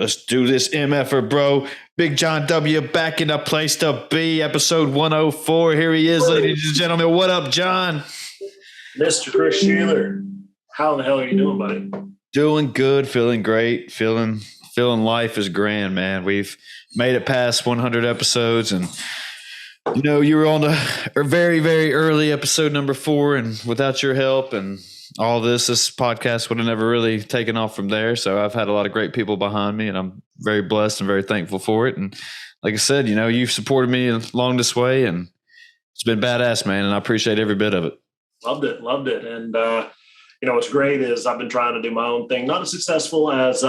Let's do this MFer, bro. Big John W. back in the place to be. Episode 104. Here he is, ladies and gentlemen. What up, John? Mr. Chris Shelor. How the hell are you doing, buddy? Doing good. Feeling great. Feeling life is grand, man. We've made it past 100 episodes, and you know, you were on the very, very early episode number 4, and without your help and all this podcast would have never really taken off from there. So I've had a lot of great people behind me, and I'm very blessed and very thankful for it. And like I said, you know, you've supported me along this way, and it's been badass, man. And I appreciate every bit of it. Loved it. And, you know, what's great is I've been trying to do my own thing, not as successful as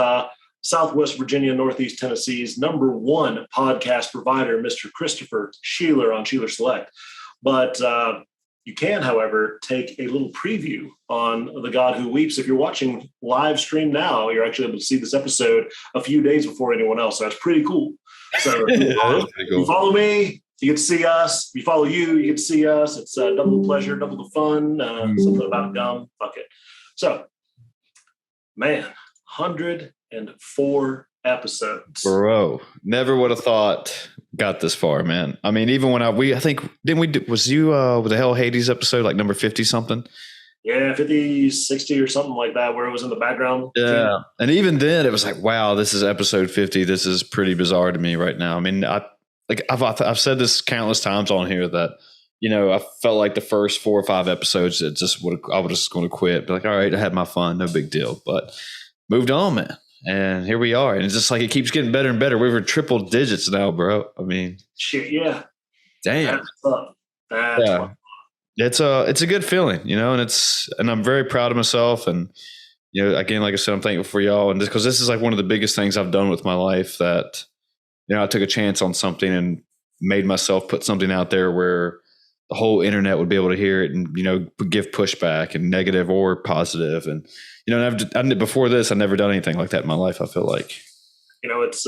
Southwest Virginia, Northeast Tennessee's #1 podcast provider, Mr. Christopher Shelor on shelorselect. But you can, however, take a little preview on The God Who Weeps. If you're watching live stream now, you're actually able to see this episode a few days before anyone else. So that's pretty cool. So you follow me, you get to see us. If you follow you get to see us. It's double the pleasure, double the fun. Something about gum. Fuck it. So, man, 104 episodes. Bro, never would have thought got this far, man. I mean, even when I think, didn't we, was you with the Hell Hades episode, like number 50 something? Yeah, 50, 60 or something like that, where it was in the background. Yeah. And even then it was like, wow, this is episode 50. This is pretty bizarre to me right now. I mean, I've said this countless times on here that, you know, I felt like the first 4 or 5 episodes, I was just going to quit. Be like, all right, I had my fun, no big deal. But moved on, man. And here we are. And it's just like it keeps getting better and better. We're in triple digits now, bro. I mean, shit, yeah. Damn. That's tough. That's fun. It's a good feeling, you know, and I'm very proud of myself. And, you know, again, like I said, I'm thankful for y'all. And because this is like one of the biggest things I've done with my life, that, you know, I took a chance on something and made myself put something out there where the whole internet would be able to hear it and, you know, give pushback, and negative or positive. And, you know, before this, I've never done anything like that in my life, I feel like. You know, it's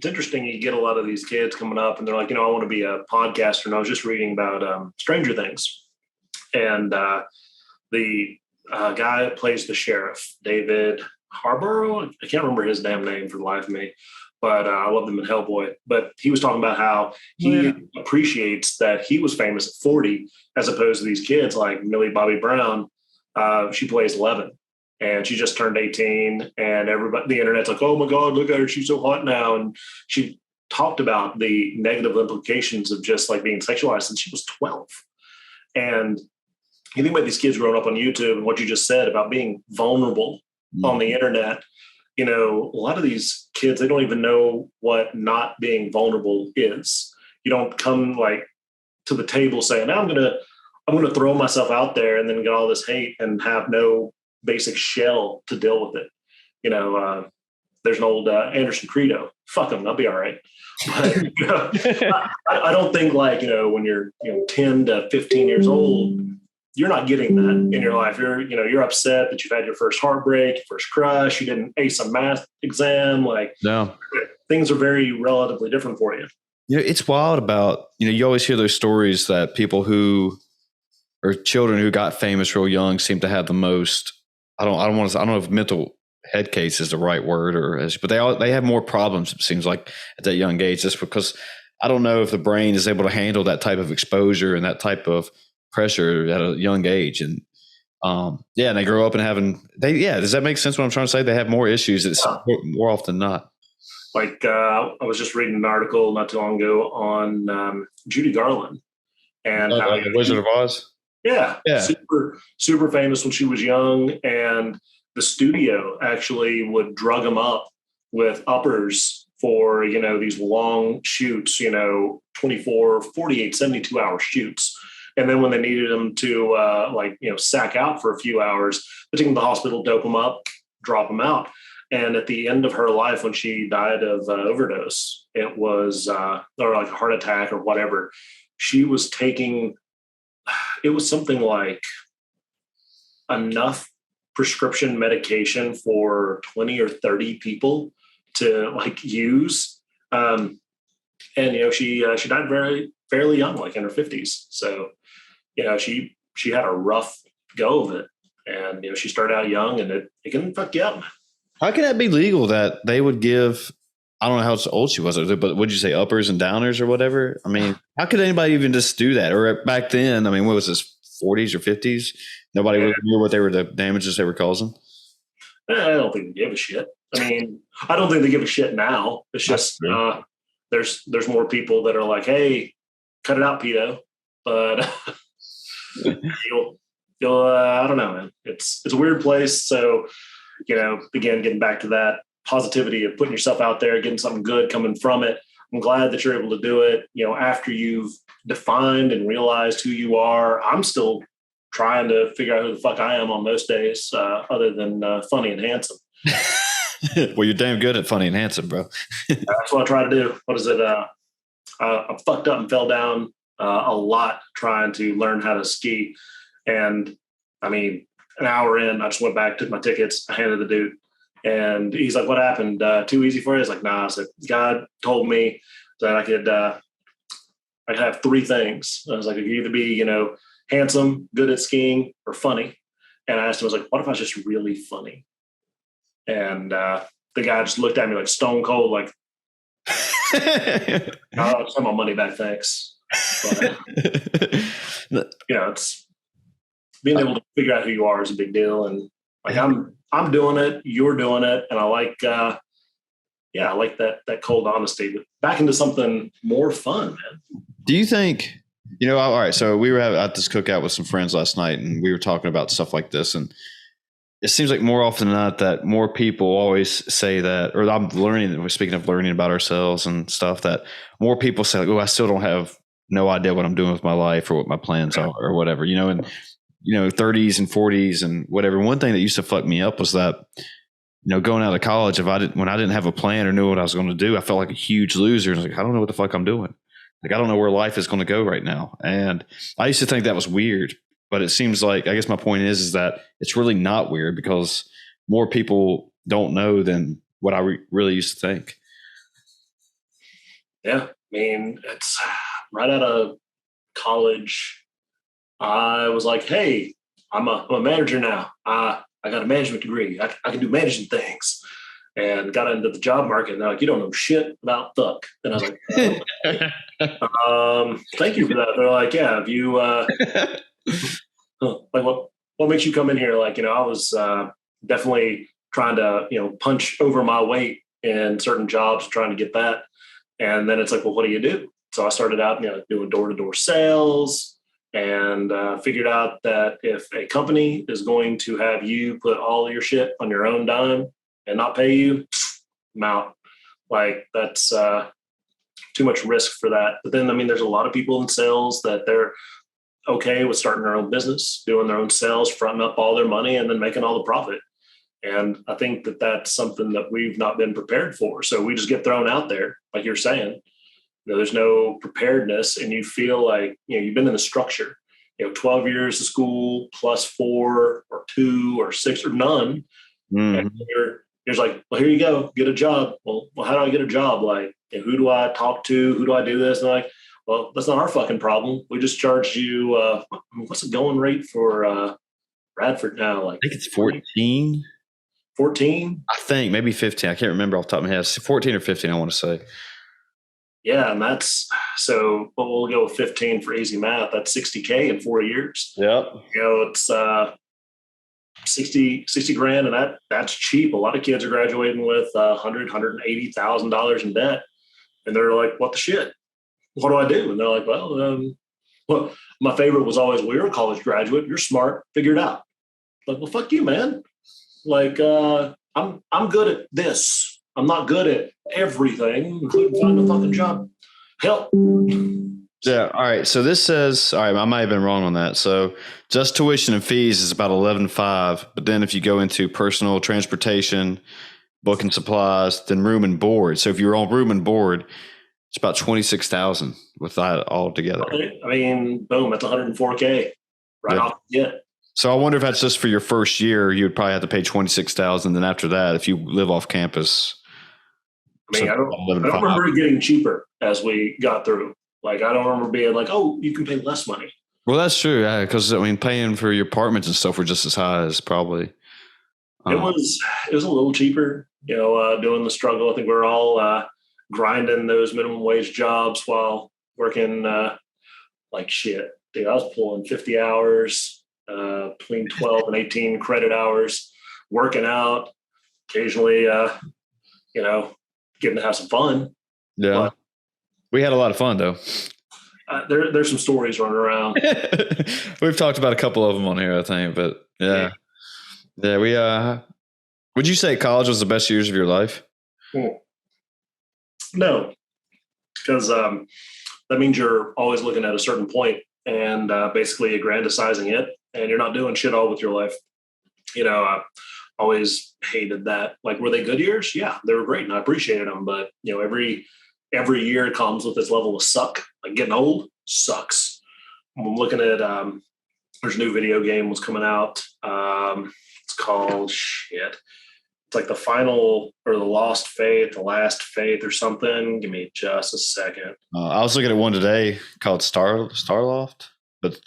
interesting. You get a lot of these kids coming up and they're like, you know, I want to be a podcaster. And I was just reading about Stranger Things. And the guy that plays the sheriff, David Harbour, I can't remember his damn name for the life of me. But I love him in Hellboy. But he was talking about how he appreciates that he was famous at 40 as opposed to these kids like Millie Bobby Brown. She plays 11 and she just turned 18. And everybody, the internet's like, oh my God, look at her. She's so hot now. And she talked about the negative implications of just like being sexualized since she was 12. And you think about these kids growing up on YouTube and what you just said about being vulnerable on the internet. You know, a lot of these kids, they don't even know what not being vulnerable is. You don't come like to the table saying, I'm gonna throw myself out there and then get all this hate and have no basic shell to deal with it. You know, there's an old Anderson credo. Fuck them, I'll be all right. But, you know, I don't think like, you know, when you're 10 to 15 years old, you're not getting that in your life. You're upset that you've had your first heartbreak, your first crush, you didn't ace a math exam. Like, no, things are very relatively different for you. You know, it's wild about, you know, you always hear those stories that people who or children who got famous real young seem to have the most, I don't know if mental head case is the right word but they have more problems, it seems like, at that young age, just because I don't know if the brain is able to handle that type of exposure and that type of pressure at a young age. And and they grow up and does that make sense what I'm trying to say? They have more issues more often than not. Like I was just reading an article not too long ago on Judy Garland and the Wizard of Oz. Yeah. Super, super famous when she was young, and the studio actually would drug them up with uppers for, you know, these long shoots, you know, 24, 48, 72 hour shoots. And then when they needed them to sack out for a few hours, they take them to the hospital, dope them up, drop them out. And at the end of her life, when she died of overdose, it was or like a heart attack or whatever, she was taking, it was something like enough prescription medication for 20 or 30 people to like use. And, you know, she died fairly young, like in her 50s. So, you know, she had a rough go of it, and, you know, she started out young, and it can fuck you up. How can that be legal that they would give I don't know how old she was, but would you say uppers and downers or whatever? I mean, how could anybody even just do that? Or back then, I mean, what was this, 40s or 50s? Nobody really knew what the damages they were causing. I don't think they give a shit. I mean, I don't think they give a shit now. It's just there's more people that are like, hey, cut it out, pedo. But you'll I don't know, man. It's a weird place. So, again, getting back to that positivity of putting yourself out there, getting something good coming from it. I'm glad that you're able to do it. After you've defined and realized who you are. I'm still trying to figure out who the fuck I am on most days, other than funny and handsome. Well, you're damn good at funny and handsome, bro. That's what I try to do. What is it? I fucked up and fell down a lot trying to learn how to ski. And I mean, an hour in, I just went back, took my tickets, I handed the dude. And he's like, what happened? Too easy for you? I was like, nah. I said, God told me that I could have three things. I was like, it could either be, handsome, good at skiing, or funny. And I asked him, I was like, what if I was just really funny? And the guy just looked at me like stone cold, like, I'll send my money back, thanks. But, it's being able to figure out who you are is a big deal. And like, I'm doing it, you're doing it. And I like, I like that cold honesty, but back into something more fun, man. Do you think, all right, so we were at this cookout with some friends last night and we were talking about stuff like this. And it seems like more often than not that more people always say that, or I'm learning, speaking of learning about ourselves and stuff, that more people say, like, oh, I still don't have no idea what I'm doing with my life or what my plans are or whatever, and 30s and 40s and whatever. One thing that used to fuck me up was that, going out of college, when I didn't have a plan or knew what I was going to do, I felt like a huge loser. I was like, I don't know what the fuck I'm doing. Like, I don't know where life is going to go right now. And I used to think that was weird, but it seems like, I guess my point is that it's really not weird because more people don't know than what I really used to think. Yeah. I mean, it's right out of college. I was like, hey, I'm a manager now. I got a management degree. I can do managing things. And got into the job market. And they're like, you don't know shit about thuck. And I was like, thank you for that. They're like, yeah, have you, like what makes you come in here? Like, I was definitely trying to, punch over my weight in certain jobs, trying to get that. And then it's like, well, what do you do? So I started out, doing door-to-door sales and figured out that if a company is going to have you put all of your shit on your own dime and not pay you, I'm out. Like, that's too much risk for that. But then, I mean, there's a lot of people in sales that they're okay with starting their own business, doing their own sales, fronting up all their money and then making all the profit. And I think that that's something that we've not been prepared for. So we just get thrown out there, like you're saying. There's no preparedness, and you feel like, you've been in the structure, 12 years of school plus 4 or 2 or 6 or none. Mm-hmm. And you're like, well, here you go, get a job. Well, how do I get a job? Like, who do I talk to? Who do I do this? And they're like, well, that's not our fucking problem. We just charged you, what's the going rate for Bradford now? Like, I think it's 14. 14? I think maybe 15. I can't remember off the top of my head. 14 or 15, I want to say. Yeah, and that's so. But we'll go with 15 for easy math. That's $60K in 4 years. Yep. It's 60 grand, and that's cheap. A lot of kids are graduating with $180,000 in debt, and they're like, "What the shit? What do I do?" And they're like, "Well, my favorite was always, well, you're a college graduate. You're smart. Figure it out." Like, well, fuck you, man. Like, I'm good at this. I'm not good at everything, including finding a fucking job. Help. Yeah. All right. So this says, all right, I might have been wrong on that. So just tuition and fees is about $11,500. But then if you go into personal transportation, book and supplies, then room and board. So if you're on room and board, it's about $26,000 with that all together. Okay. I mean, boom, that's $104K right off the get. So I wonder if that's just for your first year, you would probably have to pay $26,000. Then after that, if you live off campus, I mean, I don't remember it getting cheaper as we got through. Like, I don't remember being like, oh, you can pay less money. Well, that's true. Yeah, because I mean, paying for your apartments and stuff were just as high as probably. It was a little cheaper, doing the struggle. I think we're all grinding those minimum wage jobs while working like shit. Dude, I was pulling 50 hours, between 12 and 18 credit hours, working out, occasionally, getting to have some fun. Yeah. But, we had a lot of fun, though. There's some stories running around. We've talked about a couple of them on here, I think. But, yeah. We would you say college was the best years of your life? No, because that means you're always looking at a certain point and basically aggrandizing it, and you're not doing shit all with your life. I always hated that. Like, were they good years? Yeah, they were great, and I appreciated them. But every year comes with this level of suck. Like, getting old sucks. I'm looking at there's a new video game was coming out. It's called shit. It's like the final or the lost faith, the last faith or something. Give me just a second. I was looking at one today called Starloft, but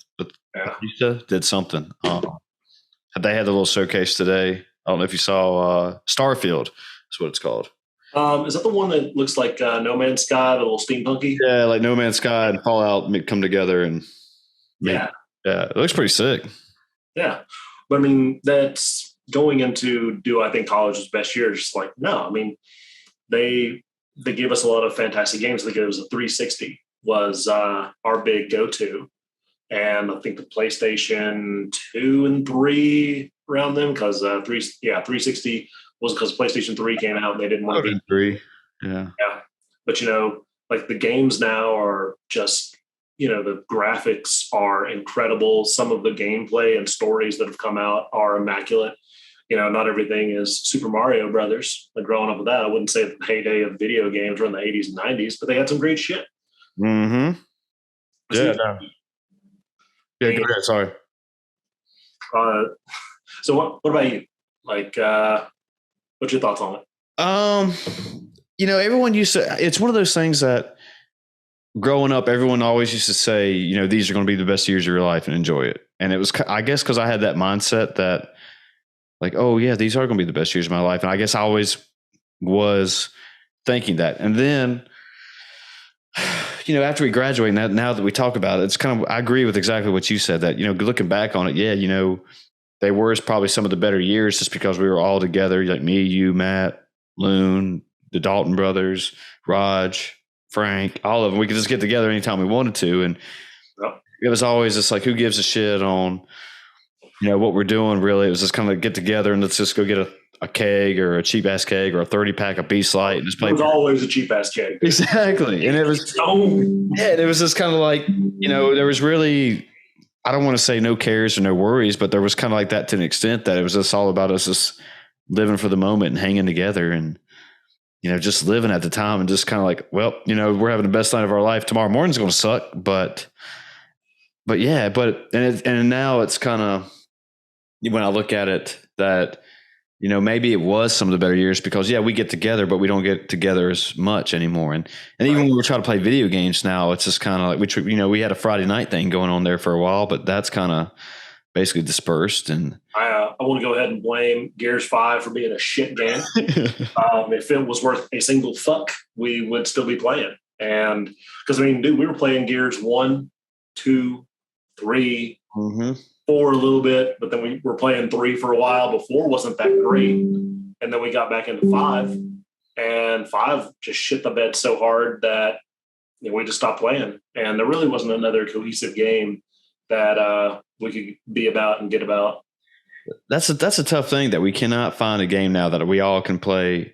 yeah. Did something. They had the little showcase today. I don't know if you saw Starfield. That's what it's called. Is that the one that looks like No Man's Sky, the little steampunky? Yeah, like No Man's Sky and Fallout come together and yeah, it looks pretty sick. Yeah, but I mean that's going into, do I think college was best year? Just like, no, I mean, they gave us a lot of fantastic games. I think it was a 360 was our big go-to. And I think the PlayStation 2 and 3 around them, because 360 was because PlayStation 3 came out and they didn't want to be 3. Yeah. Yeah. But like the games now are just, the graphics are incredible. Some of the gameplay and stories that have come out are immaculate. Not everything is Super Mario Brothers. Like, growing up with that, I wouldn't say the heyday of video games were in the 80s and 90s, but they had some great shit. Mm-hmm. Yeah. No. Yeah, go ahead. Sorry. So what about you? Like, what's your thoughts on it? Everyone used to, it's one of those things that growing up, everyone always used to say, these are going to be the best years of your life and enjoy it. And it was, I guess, because I had that mindset that, like, oh yeah, these are going to be the best years of my life. And I guess I always was thinking that. And then, after we graduate, now that we talk about it, it's kind of, I agree with exactly what you said, that, looking back on it, yeah, they were probably some of the better years just because we were all together, like me, you, Matt, Loon, the Dalton brothers, Raj, Frank, all of them. We could just get together anytime we wanted to. And it was always just like, who gives a shit on, what we're doing, really. It was just kind of get together and let's just go get a keg or a cheap ass keg or a 30-pack of Beast Light and just play. It was always a cheap ass keg. Exactly. And it was it was just kind of like, there was really, I don't want to say no cares or no worries, but there was kind of like that to an extent, that it was just all about us just living for the moment and hanging together and, just living at the time and just kind of like, well, we're having the best night of our life. Tomorrow morning's going to suck, but yeah, and now it's kind of, when I look at it, that, maybe it was some of the better years because, yeah, we get together, but we don't get together as much anymore. And even when we're trying to play video games now, it's just kind of like, we had a Friday night thing going on there for a while, but that's kind of basically dispersed. And I want to go ahead and blame Gears 5 for being a shit game. If it was worth a single fuck, we would still be playing. And because, dude, we were playing Gears 1, 2, 3, 4 a little bit, but then we were playing 3 for a while. Before wasn't that great, and then we got back into 5, and 5 just shit the bed so hard that we just stopped playing. And there really wasn't another cohesive game that we could be about and get about. That's a tough thing, that we cannot find a game now that we all can play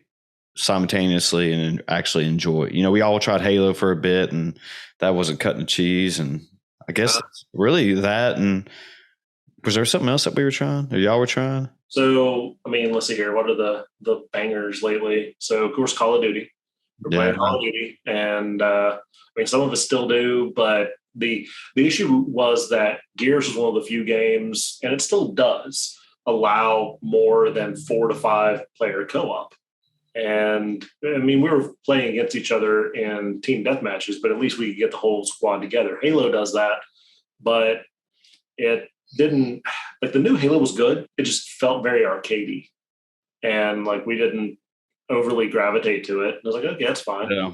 simultaneously and actually enjoy. We all tried Halo for a bit, and that wasn't cutting the cheese. And I guess really that. And was there something else that we were trying, or y'all were trying? So, let's see here. What are the bangers lately? So, of course, Call of Duty. We're playing Call of Duty, and some of us still do, but the issue was that Gears was one of the few games, and it still does allow more than 4 to 5 player co-op. And we were playing against each other in team death matches, but at least we could get the whole squad together. Halo does that, but it didn't, like, the new Halo was good. It just felt very arcadey. And like, we didn't overly gravitate to it. And I was like, okay, that's fine. Yeah.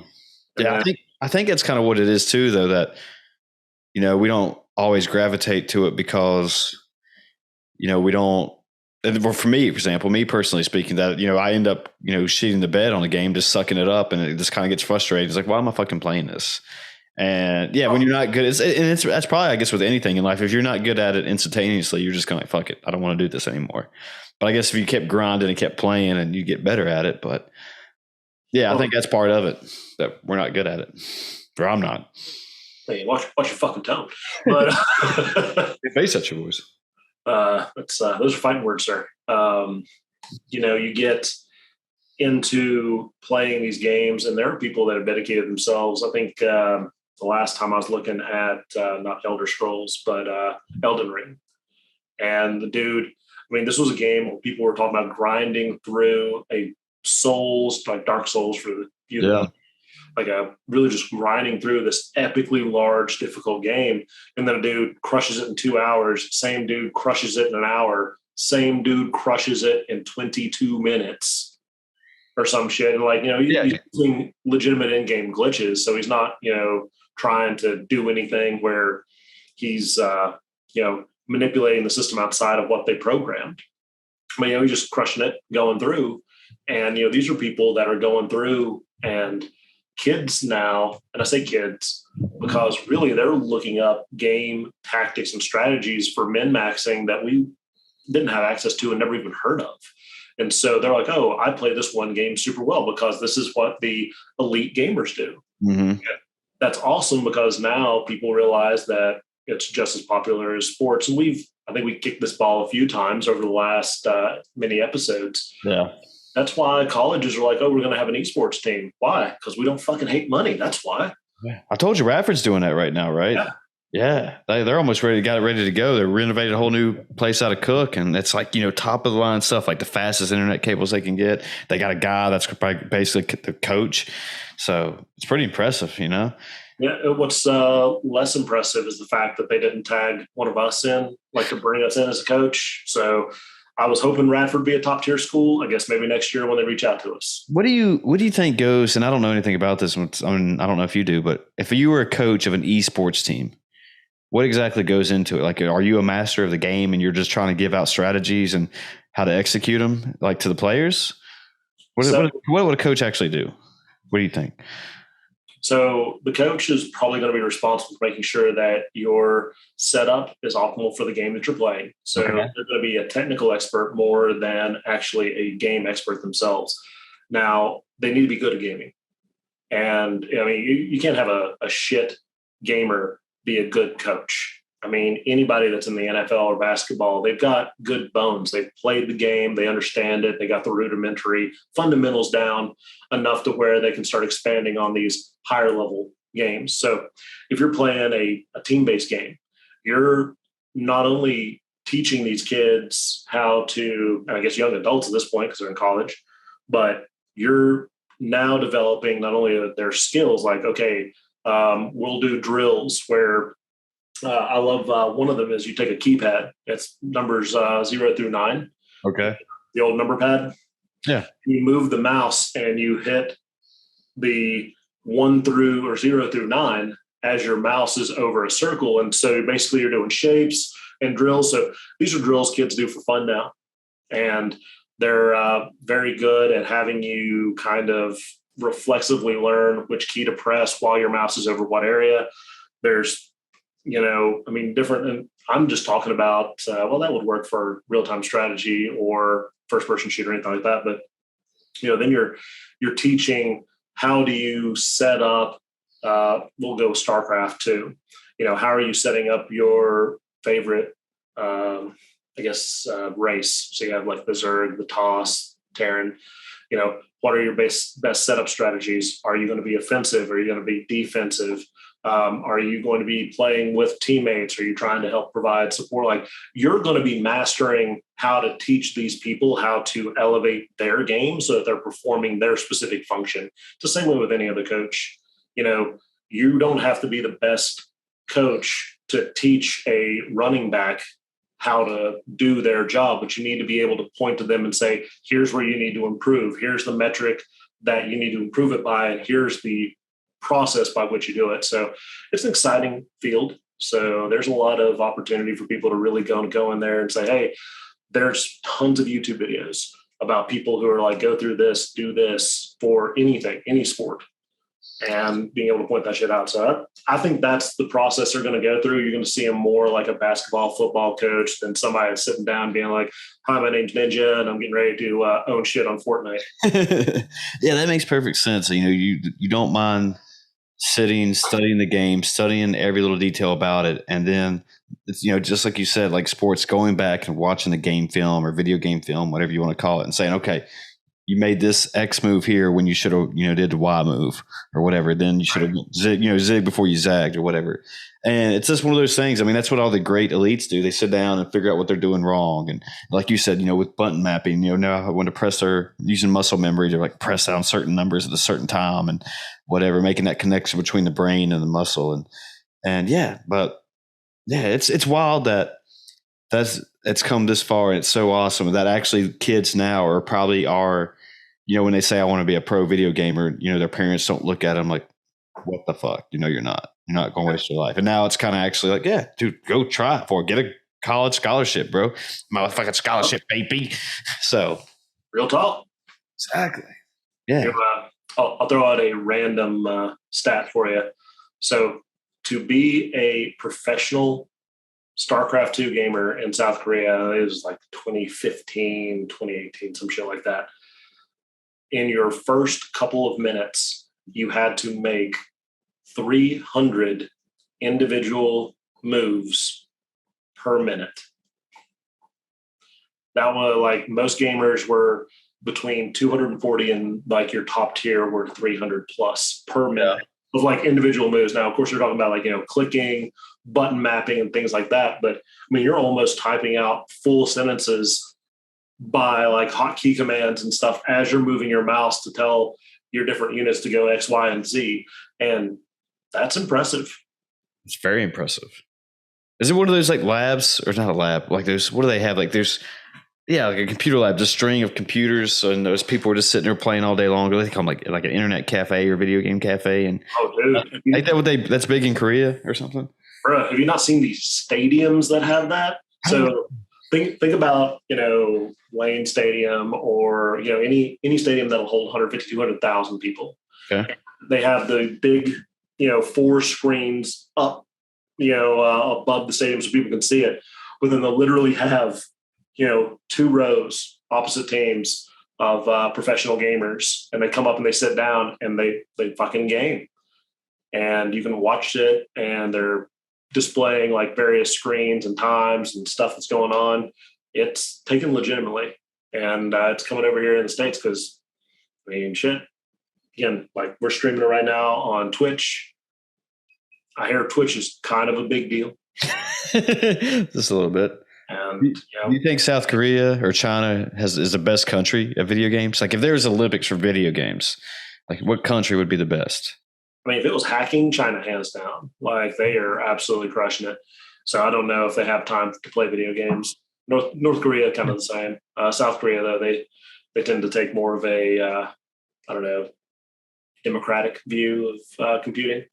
And Yeah. then, I think it's kind of what it is too, though, that, we don't always gravitate to it because, we don't. And for me, for example, me personally speaking, that, I end up, shitting the bed on a game, just sucking it up, and it just kind of gets frustrated. It's like, why am I fucking playing this? And yeah, when you're not good, that's probably, I guess, with anything in life. If you're not good at it instantaneously, you're just kind of like, fuck it, I don't want to do this anymore. But I guess if you kept grinding and kept playing, and you get better at it. But yeah, I think that's part of it, that we're not good at it, or I'm not. hey, watch your fucking tone. But Face at your voice. those are fighting words, sir. You get into playing these games, and there are people that have dedicated themselves. I think the last time I was looking at not Elder Scrolls, but Elden Ring, and the dude. I mean, this was a game where people were talking about grinding through a Souls, like Dark Souls for you. Yeah. Like really just grinding through this epically large, difficult game. And then a dude crushes it in 2 hours. Same dude crushes it in an hour. Same dude crushes it in 22 minutes or some shit. And like, he's using legitimate in-game glitches. So he's not, trying to do anything where he's, manipulating the system outside of what they programmed. I mean, he's just crushing it, going through. And, these are people that are going through, and kids now, and I say kids because really they're looking up game tactics and strategies for min-maxing that we didn't have access to and never even heard of. And so they're like, oh, I play this one game super well because this is what the elite gamers do. Mm-hmm. That's awesome because now people realize that it's just as popular as sports. And I think we kicked this ball a few times over the last many episodes. Yeah. That's why colleges are like, oh, we're going to have an esports team. Why? Because we don't fucking hate money. That's why. Yeah. I told you Radford's doing that right now, right? Yeah. They're almost got it ready to go. They renovated a whole new place out of Cook, and it's like, top of the line stuff, like the fastest internet cables they can get. They got a guy that's basically the coach. So it's pretty impressive, Yeah. What's less impressive is the fact that they didn't tag one of us in, like to bring us in as a coach. So I was hoping Radford be a top tier school. I guess maybe next year when they reach out to us. What do you think goes? And I don't know anything about this. I mean, I don't know if you do, but if you were a coach of an esports team, what exactly goes into it? Like, are you a master of the game and you're just trying to give out strategies and how to execute them, like to the players? What would a coach actually do? What do you think? So the coach is probably going to be responsible for making sure that your setup is optimal for the game that you're playing. So they're going to be a technical expert more than actually a game expert themselves. Now, they need to be good at gaming. And I mean, you can't have a shit gamer be a good coach. I mean, anybody that's in the NFL or basketball, they've got good bones. They've played the game. They understand it. They got the rudimentary fundamentals down enough to where they can start expanding on these higher level games. So if you're playing a team-based game, you're not only teaching these kids how to, and I guess young adults at this point because they're in college, but you're now developing not only their skills, like, okay, we'll do drills where I love one of them is you take a keypad. It's numbers 0 through 9. Okay. The old number pad. Yeah. You move the mouse and you hit the 1 through or 0 through 9 as your mouse is over a circle. And so basically you're doing shapes and drills. So these are drills kids do for fun now. And they're very good at having you kind of reflexively learn which key to press while your mouse is over what area. There's different. And I'm just talking about, that would work for real-time strategy or first-person shooter or anything like that. But, then you're teaching how do you set up, we'll go StarCraft 2. How are you setting up your favorite, race? So you have like the Zerg, the Toss, Terran. What are your best setup strategies? Are you going to be offensive? Are you going to be defensive? Are you going to be playing with teammates? Are you trying to help provide support? Like, you're going to be mastering how to teach these people how to elevate their game so that they're performing their specific function. It's the same way with any other coach. You don't have to be the best coach to teach a running back how to do their job, but you need to be able to point to them and say, here's where you need to improve. Here's the metric that you need to improve it by, and here's the process by which you do it. So it's an exciting field. So there's a lot of opportunity for people to really go in there and say, hey, there's tons of YouTube videos about people who are like, go through this, do this for anything, any sport, and being able to point that shit out. So I think that's the process they're going to go through. You're going to see them more like a basketball, football coach than somebody sitting down being like, hi, my name's Ninja, and I'm getting ready to own shit on Fortnite. Yeah, that makes perfect sense. You don't mind sitting, studying the game, studying every little detail about it. And then it's, just like you said, like sports, going back and watching the game film or video game film, whatever you want to call it, and saying, okay, you made this X move here when you should have, did the Y move or whatever. Then you should have zig before you zagged or whatever. And it's just one of those things. I mean, that's what all the great elites do. They sit down and figure out what they're doing wrong. And like you said, with button mapping, now when to press their using muscle memory to like press down certain numbers at a certain time and whatever, making that connection between the brain and the muscle. And yeah, but yeah, it's wild that it's come this far. And it's so awesome that actually kids now are, when they say, I want to be a pro video gamer, their parents don't look at them like, what the fuck? You're not going to waste your life. And now it's kind of actually like, yeah, dude, go try it get a college scholarship, bro. Motherfucking scholarship, baby. So real talk. Exactly. Yeah. I'll throw out a random stat for you. So to be a professional StarCraft 2 gamer in South Korea, it was like 2015, 2018, some shit like that. In your first couple of minutes, you had to make 300 individual moves per minute. That was like most gamers were between 240 and like your top tier were 300 plus per minute of like individual moves. Now, of course, you're talking about like, clicking, button mapping and things like that. But I mean, you're almost typing out full sentences by like hotkey commands and stuff as you're moving your mouse to tell your different units to go X, Y, and Z. And that's impressive. It's very impressive. Is it one of those like labs or not a lab? Like there's, what do they have? Like there's, like a computer lab, just a string of computers. And those people are just sitting there playing all day long. They call them like an internet cafe or video game cafe. And ain't that that's big in Korea or something? Bro, have you not seen these stadiums that have that? So think about, Lane Stadium or, any stadium that'll hold 150, 200,000 people. Okay. They have the big, 4 screens up, above the stadium so people can see it. But then they'll literally have, 2 rows opposite teams of professional gamers. And they come up and they sit down and they fucking game. And you can watch it and they're displaying like various screens and times and stuff that's going on. It's taken legitimately, and it's coming over here in the States because, I mean, shit. Again, like we're streaming it right now on Twitch. I hear Twitch is kind of a big deal. Just a little bit. And do you think South Korea or China is the best country at video games? Like if there was Olympics for video games, like what country would be the best? I mean, if it was hacking, China hands down. Like they are absolutely crushing it. So I don't know if they have time to play video games. North Korea, kind of the same. South Korea, though, they tend to take more of a, democratic view of computing,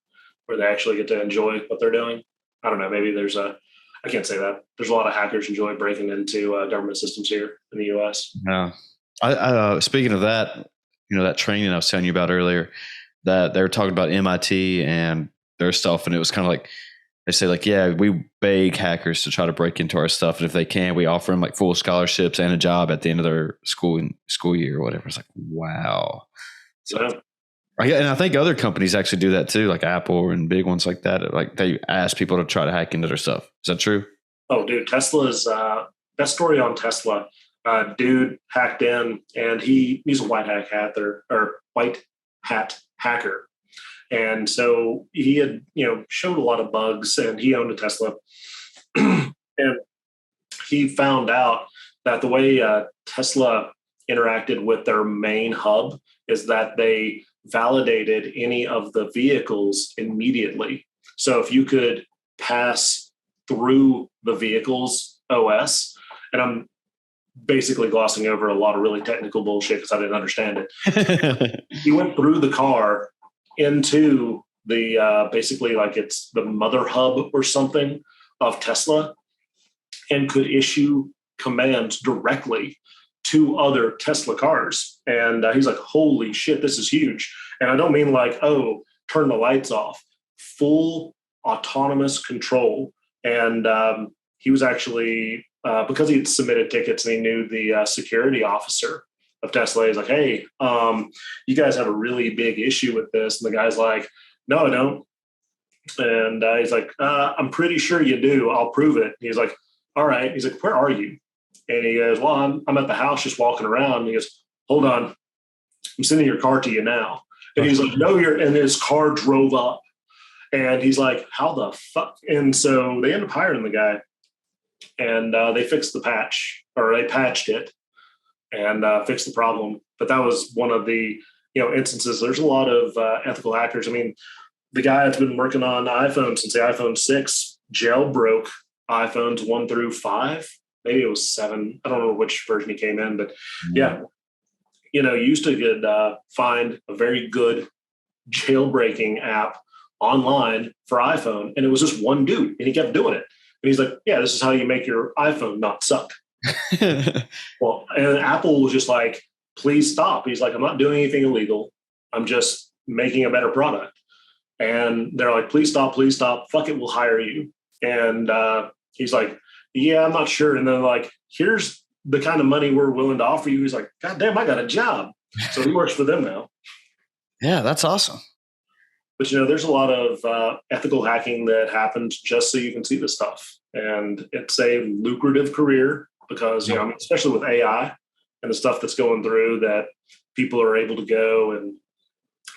where they actually get to enjoy what they're doing. I don't know. Maybe I can't say that. There's a lot of hackers enjoy breaking into government systems here in the U.S. Yeah. Speaking of that, that training I was telling you about earlier, that they were talking about MIT and their stuff, and it was kind of like they say, like, yeah, we beg hackers to try to break into our stuff, and if they can, we offer them like full scholarships and a job at the end of their school year or whatever. It's like, wow. So, and I think other companies actually do that too, like Apple and big ones like that. Like they ask people to try to hack into their stuff. Is that true? Oh, dude, Tesla's best story on Tesla. Dude hacked in, and he's a white hat hacker. And so he had, showed a lot of bugs, and he owned a Tesla. And he found out that the way Tesla interacted with their main hub is that they validated any of the vehicles immediately. So if you could pass through the vehicles OS. And I'm basically glossing over a lot of really technical bullshit because I didn't understand it. He went through the car into the basically like it's the mother hub or something of Tesla and could issue commands directly to other Tesla cars. And he's like, holy shit, this is huge. And I don't mean like, oh, turn the lights off, full autonomous control. And he was actually, because he'd submitted tickets and he knew the security officer of Tesla, he's like, hey, you guys have a really big issue with this. And the guy's like, no, I don't. And he's like, I'm pretty sure you do. I'll prove it. He's like, all right. He's like, where are you? And he goes, well, I'm at the house just walking around. And he goes, hold on. I'm sending your car to you now. And he's like, no, and his car drove up. And he's like, how the fuck? And so they end up hiring the guy. And they fixed the patch, or they patched it and fixed the problem. But that was one of the instances. There's a lot of ethical hackers. I mean, the guy that's been working on iPhone since the iPhone 6 jailbroke iPhones 1 through 5. Maybe it was 7. I don't know which version he came in, but yeah, you used to could find a very good jailbreaking app online for iPhone, and it was just one dude, and he kept doing it. And he's like, yeah, this is how you make your iPhone not suck. Well, and Apple was just like, please stop. He's like, I'm not doing anything illegal. I'm just making a better product. And they're like, please stop, please stop. Fuck it, we'll hire you. And he's like, yeah, I'm not sure. And then like, here's the kind of money we're willing to offer you. He's like, God damn, I got a job. So he works for them now. Yeah, that's awesome. But, there's a lot of ethical hacking that happens just so you can see this stuff. And it's a lucrative career because, especially with AI and the stuff that's going through, that people are able to go and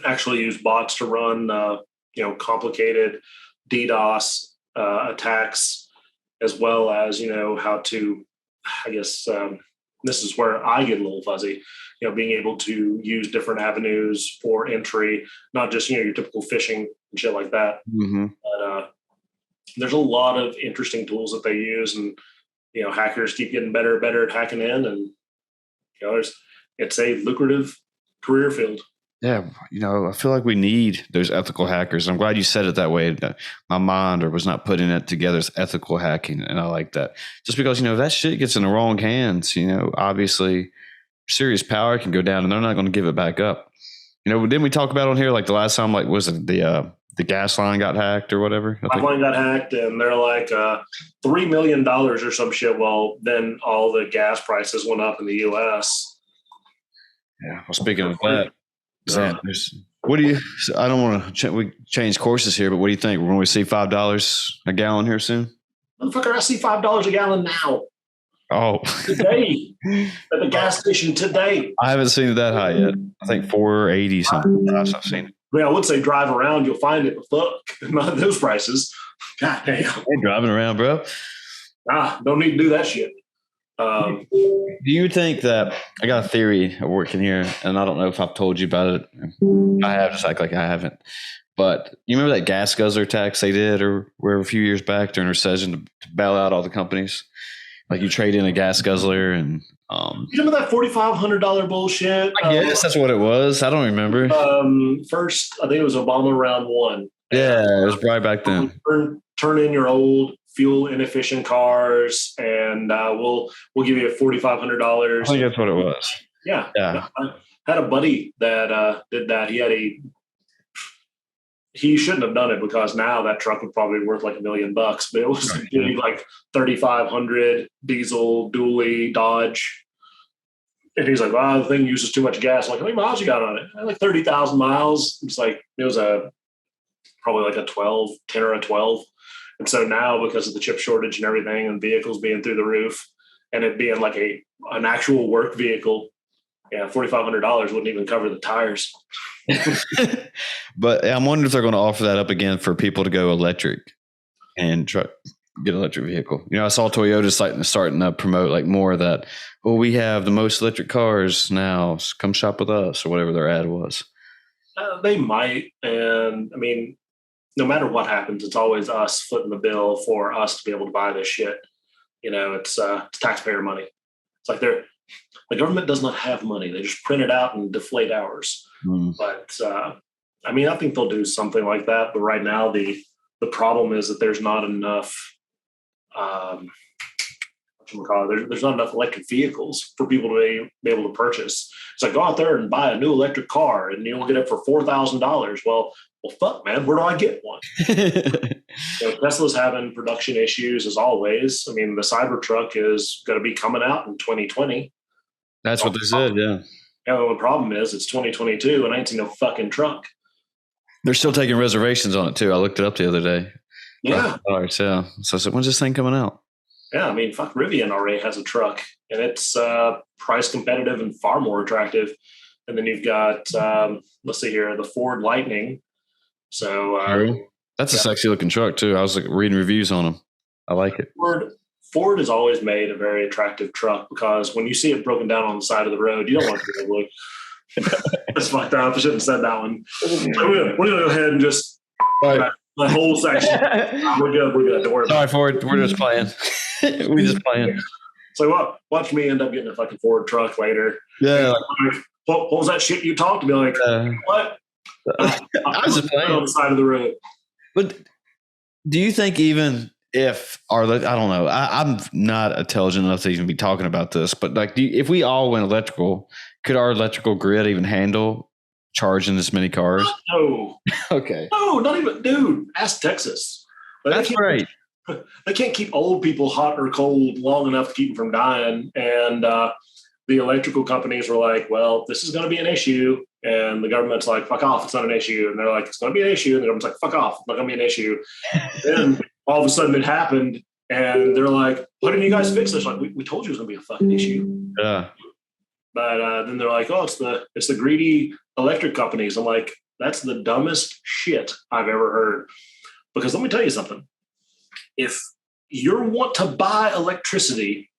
actually use bots to run, complicated DDoS attacks, as well as, how to, I guess, this is where I get a little fuzzy, being able to use different avenues for entry, not just, your typical phishing and shit like that. Mm-hmm. But there's a lot of interesting tools that they use, and, hackers keep getting better and better at hacking in, and, it's a lucrative career field. Yeah, I feel like we need those ethical hackers. I'm glad you said it that way. My mind was not putting it together as ethical hacking, and I like that. Just because, that shit gets in the wrong hands, obviously serious power can go down and they're not going to give it back up. Didn't we talk about on here, like the last time, like, was it the gas line got hacked or whatever? Gas line got hacked, and they're like $3 million or some shit. Well, then all the gas prices went up in the U.S. Yeah. Well, speaking of that, what do you? I don't want to we change courses here, but what do you think? We're going to see $5 a gallon here soon? Motherfucker, I see $5 a gallon now. Oh, today at the gas station today. I haven't seen it that high yet. I think 480 something. I've seen it. I mean, I would say drive around, you'll find it, but fuck, not those prices. God damn. Hey, driving around, bro. Don't need to do that shit. Do you think that I got a theory working here, and I don't know if I've told you about it. I have, just act like I haven't. But you remember that gas guzzler tax they did, or where a few years back during recession to bail out all the companies? Like you trade in a gas guzzler and you remember that $4,500 bullshit? I guess that's what it was. I don't remember. First, I think it was Obama round 1. Yeah, it was right back then. Turn in your old fuel inefficient cars, and we'll give you $4,500. I think that's what it was. Yeah. I had a buddy that did that. He shouldn't have done it, because now that truck would probably be worth like $1 million, but it was like 3,500 diesel, dually, Dodge. And he's like, wow, the thing uses too much gas. I'm like, how many miles you got on it? Like 30,000 miles. It's like, it was probably like a 10 or a 12. And so now, because of the chip shortage and everything, and vehicles being through the roof, and it being like an actual work vehicle, $4,500 wouldn't even cover the tires. But I'm wondering if they're going to offer that up again for people to go electric and get an electric vehicle. I saw Toyota starting to promote like more of that. Well, we have the most electric cars now. So come shop with us, or whatever their ad was. They might. And I mean, no matter what happens, it's always us footing the bill for us to be able to buy this shit. It's taxpayer money. It's like the government does not have money. They just print it out and deflate ours. But I think they'll do something like that. But right now, the problem is that there's not enough. There's not enough electric vehicles for people to be able to purchase. It's like, go out there and buy a new electric car and you'll get it for $4,000. Well, fuck, man, where do I get one? Tesla's having production issues as always. I mean, the Cybertruck is going to be coming out in 2020. That's what they said, yeah. The problem is it's 2022 and I ain't seen no fucking truck. They're still taking reservations on it too. I looked it up the other day. Yeah. So I said, when's this thing coming out? Yeah, I mean, fuck, Rivian already has a truck, and it's price competitive and far more attractive. And then you've got, let's see here, the Ford Lightning. So that's a sexy looking truck too. I was reading reviews on them. I like it. Ford has always made a very attractive truck because when you see it broken down on the side of the road, you don't want to look. That's fucked up. I shouldn't have said that one. We're gonna go ahead and just the whole section. We're good. Don't worry. Sorry, Ford. We're just playing. We just playing. So watch me end up getting a fucking Ford truck later. Yeah. What was that shit you talked to me? Like, what? I was just playing on the side of the road. But do you think even if I don't know, I'm not intelligent enough to even be talking about this, but like, if we all went electrical, could our electrical grid even handle charging this many cars? No. Okay. No, not even, dude. Ask Texas. That's right. They can't keep old people hot or cold long enough to keep them from dying. And the electrical companies were like, well, this is going to be an issue. And the government's like, fuck off, it's not an issue. And they're like, it's going to be an issue. And the government's like, fuck off, it's not going to be an issue. Then all of a sudden it happened. And they're like, why didn't you guys fix this? Like, we told you it was going to be a fucking issue. Yeah. But then they're like, oh, it's the greedy electric companies. I'm like, that's the dumbest shit I've ever heard. Because let me tell you something. If you want to buy electricity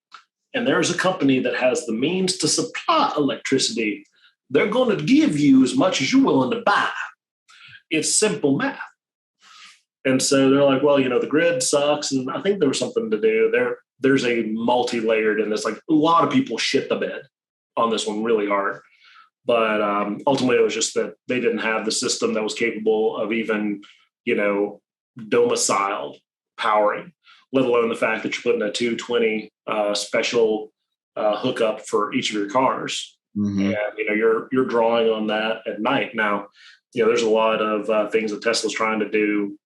and there's a company that has the means to supply electricity, they're going to give you as much as you're willing to buy. It's simple math. And so they're like, well, the grid sucks. And I think there was something to do. There's a multi-layered in this. Like a lot of people shit the bed on this one really hard. But ultimately, it was just that they didn't have the system that was capable of even, domiciled powering, let alone the fact that you're putting a 220 special hookup for each of your cars. Mm-hmm. And, you're drawing on that at night. Now, there's a lot of things that Tesla's trying to do,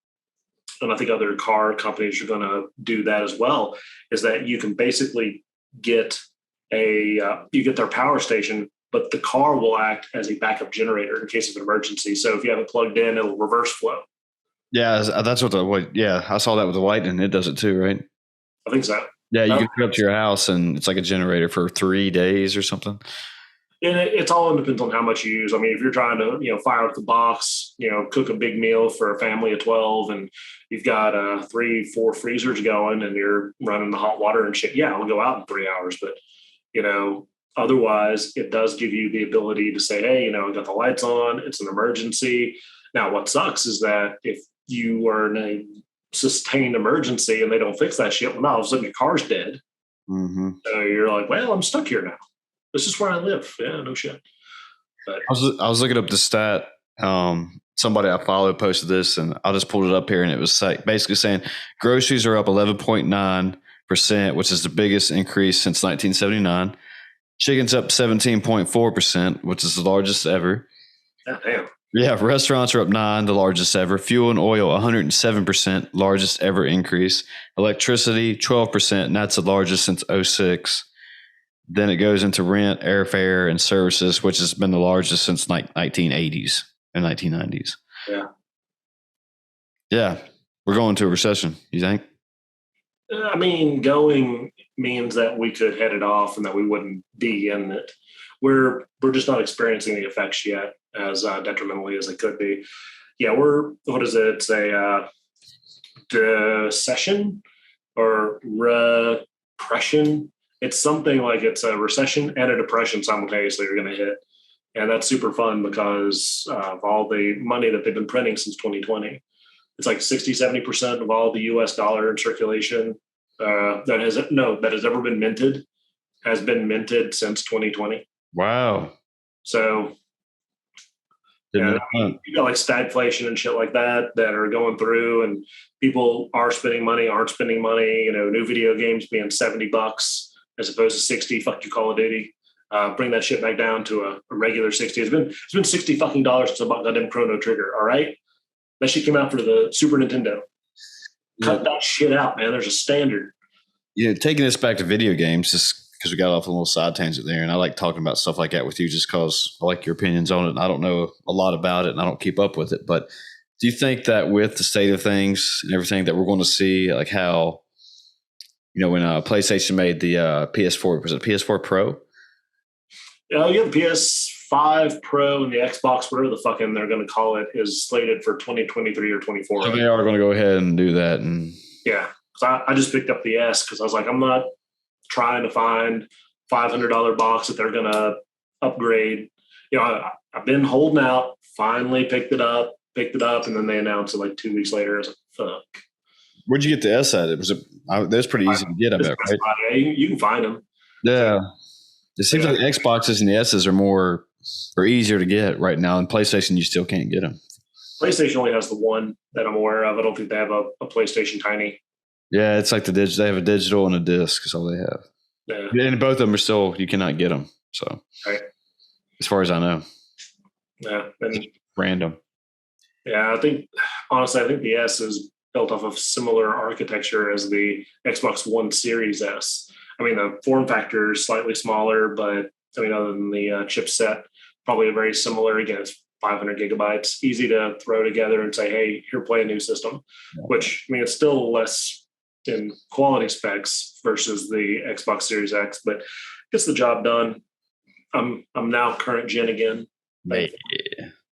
and I think other car companies are going to do that as well, is that you can basically get you get their power station, but the car will act as a backup generator in case of an emergency. So if you have it plugged in, it'll reverse flow. Yeah, that's I saw that with the Lightning. It does it too, right? I think so. Yeah, you can go up to your house and it's like a generator for 3 days or something. And it's all depends on how much you use. I mean, if you're trying to, fire up the box, cook a big meal for a family of 12 and you've got 3-4 freezers going and you're running the hot water and shit, yeah, it'll go out in 3 hours. But, otherwise it does give you the ability to say, hey, I got the lights on, it's an emergency. Now, what sucks is that if you are in a sustained emergency and they don't fix that shit, well, now all of a sudden your car's dead. Mm-hmm. So you're like, well, I'm stuck here now. This is where I live. Yeah, no shit. But I was looking up the stat. Somebody I followed posted this, and I just pulled it up here, and it was basically saying groceries are up 11.9%, which is the biggest increase since 1979. Chicken's up 17.4%, which is the largest ever. Oh, damn. Yeah, restaurants are up 9%, the largest ever. Fuel and oil, 107%, largest ever increase. Electricity, 12%, and that's the largest since 2006. Then it goes into rent, airfare, and services, which has been the largest since like 1980s and 1990s. Yeah. Yeah, we're going to a recession, you think? I mean, going means that we could head it off and that we wouldn't be in it. We're just not experiencing the effects yet as detrimentally as it could be. Yeah, what is it? It's a recession or repression. It's something like it's a recession and a depression simultaneously are going to hit. And that's super fun because of all the money that they've been printing since 2020. It's like 60, 70% of all the US dollar in circulation that has ever been minted has been minted since 2020. Wow. So Didn't yeah, I mean, you got like stagflation and shit like that are going through, and people are spending money, aren't spending money. You know, new video games being $70 as opposed to 60. Fuck you, Call of Duty. Bring that shit back down to a regular 60. It's been $60 since I bought goddamn Chrono Trigger. All right, that shit came out for the Super Nintendo. Cut that shit out, man. There's a standard. Yeah, taking this back to video games, just because we got off a little side tangent there, and I like talking about stuff like that with you just because I like your opinions on it. And I don't know a lot about it, and I don't keep up with it. But do you think that with the state of things and everything that we're going to see, like how, when PlayStation made the PS4, was it PS4 Pro? Yeah, the PS5 Pro and the Xbox, whatever the fucking they're going to call it, is slated for 2023 or 24. So they are going to go ahead and do that. And yeah, because I just picked up the S because I was like, I'm not trying to find $500 box that they're going to upgrade. I've been holding out, finally picked it up, and then they announced it like 2 weeks later. I was like, fuck. Where'd you get the S at? That's pretty easy to get, I bet, right? Yeah, you can find them. Yeah. It seems like the Xboxes and the S's are easier to get right now. And PlayStation, you still can't get them. PlayStation only has the one that I'm aware of. I don't think they have a PlayStation Tiny. Yeah, it's like they have a digital and a disc is all they have. Yeah. And both of them are still, you cannot get them. So, right. As far as I know. Yeah. And random. Yeah, honestly, I think the S is built off of similar architecture as the Xbox One Series S. I mean, the form factor is slightly smaller, but other than the chipset, probably very similar. Again, it's 500 gigabytes, easy to throw together and say, hey, here, play a new system, which, it's still less in quality specs versus the Xbox Series X, but gets the job done. I'm now current gen again. Yeah.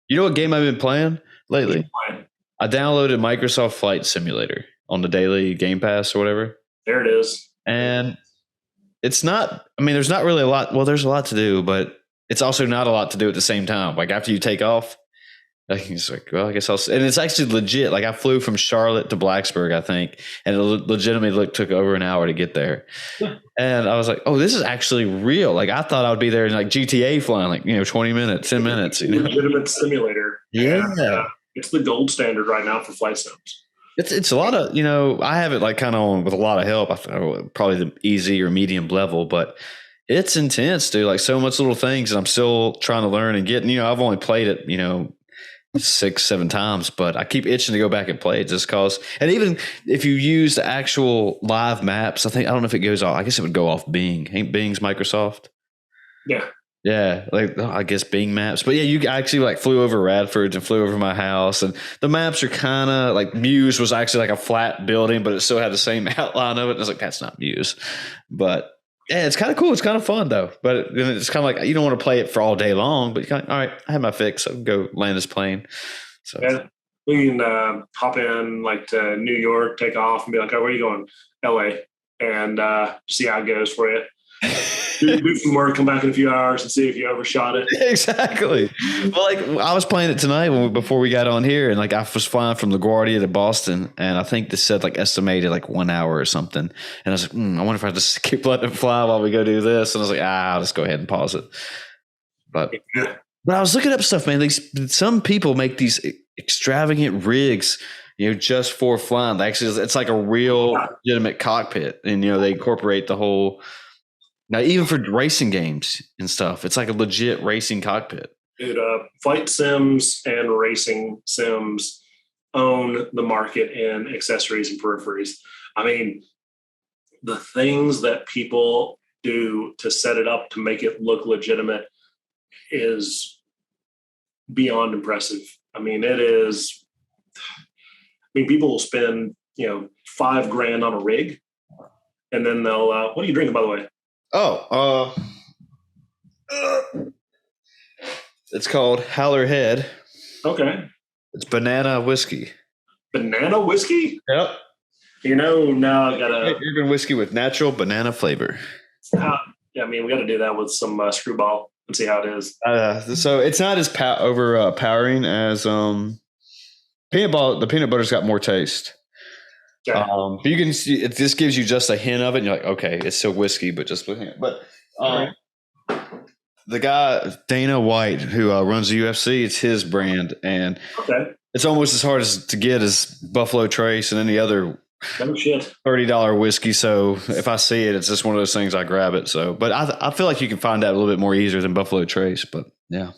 You know what game I've been playing lately? I downloaded Microsoft Flight Simulator on the daily Game Pass or whatever. There it is. And it's not, there's not really a lot. Well, there's a lot to do, but it's also not a lot to do at the same time. Like after you take off, it's like, well, I guess and it's actually legit. Like I flew from Charlotte to Blacksburg, I think, and it legitimately took over an hour to get there. Yeah. And I was like, oh, this is actually real. Like I thought I would be there in like GTA flying, like, 20 minutes, 10 minutes. Legitimate simulator. Yeah. And, it's the gold standard right now for flight sims. It's a lot of, I have it like kind of on with a lot of help. Probably the easy or medium level, but it's intense, dude. Like so much little things, and I'm still trying to learn and get. I've only played it, 6-7 times, but I keep itching to go back and play it just cause. And even if you use the actual live maps, I don't know if it goes off. I guess it would go off Bing. Ain't Bing's Microsoft? Yeah. Yeah, I guess Bing Maps. But yeah, you actually flew over Radford and flew over my house. And the maps are kind of like Muse was actually like a flat building, but it still had the same outline of it. And I was like, that's not Muse. But yeah, it's kind of cool. It's kind of fun though. But it's kind of like you don't want to play it for all day long, but you're all right, I have my fix. I can go land this plane. So yeah, we can hop in to New York, take off and be like, oh, where are you going? LA. And see how it goes for you. do some work, come back in a few hours and see if you overshot it. Exactly. Well, I was playing it tonight before we got on here, and I was flying from LaGuardia to Boston, and I think this said estimated 1 hour or something. And I was like, I wonder if I just keep letting it fly while we go do this. And I was like, I'll just go ahead and pause it. But I was looking up stuff, man. Some people make these extravagant rigs, just for flying. Actually, it's like a real legitimate cockpit, and they incorporate the whole. Now, even for racing games and stuff, it's like a legit racing cockpit. Dude, flight sims and racing sims own the market in accessories and peripheries. The things that people do to set it up to make it look legitimate is beyond impressive. It is. People will spend $5,000 on a rig, and then they'll. What are you drinking, by the way? Oh, it's called Howler Head. Okay. It's banana whiskey. Banana whiskey? Yep. Now I gotta urban whiskey with natural banana flavor. we gotta do that with some screwball and see how it is. So it's not as overpowering as peanut butter. The peanut butter's got more taste. Yeah. But you can see this gives you just a hint of it, and you're like, okay, it's still whiskey, but just with hint. But Right. the guy Dana White, who runs the UFC, it's his brand, and Okay. it's almost as hard to get as Buffalo Trace and any other No shit. $30 whiskey. So if I see it, it's just one of those things I grab it. So, but I feel like you can find that a little bit more easier than Buffalo Trace. But yeah.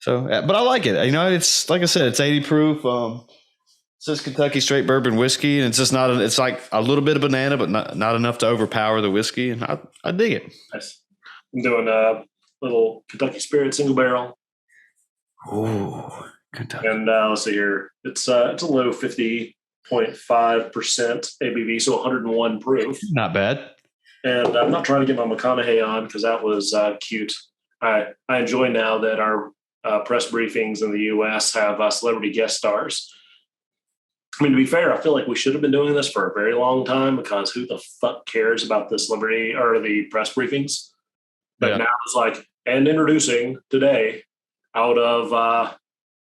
So, but I like it. You know, it's like I said, it's 80 proof. It says Kentucky straight bourbon whiskey, and it's just not. It's like a little bit of banana, but not enough to overpower the whiskey. And I dig it. Nice. I'm doing a little Kentucky Spirit single barrel. Oh, Kentucky. And let's see here. It's a low 50.5% ABV, so 101 proof. Not bad. And I'm not trying to get my McConaughey on because that was cute. I enjoy now that our press briefings in the U.S. have celebrity guest stars. I mean, to be fair, I feel like we should have been doing this for a very long time because who the fuck cares about the celebrity or the press briefings? But now it's like, and introducing today out of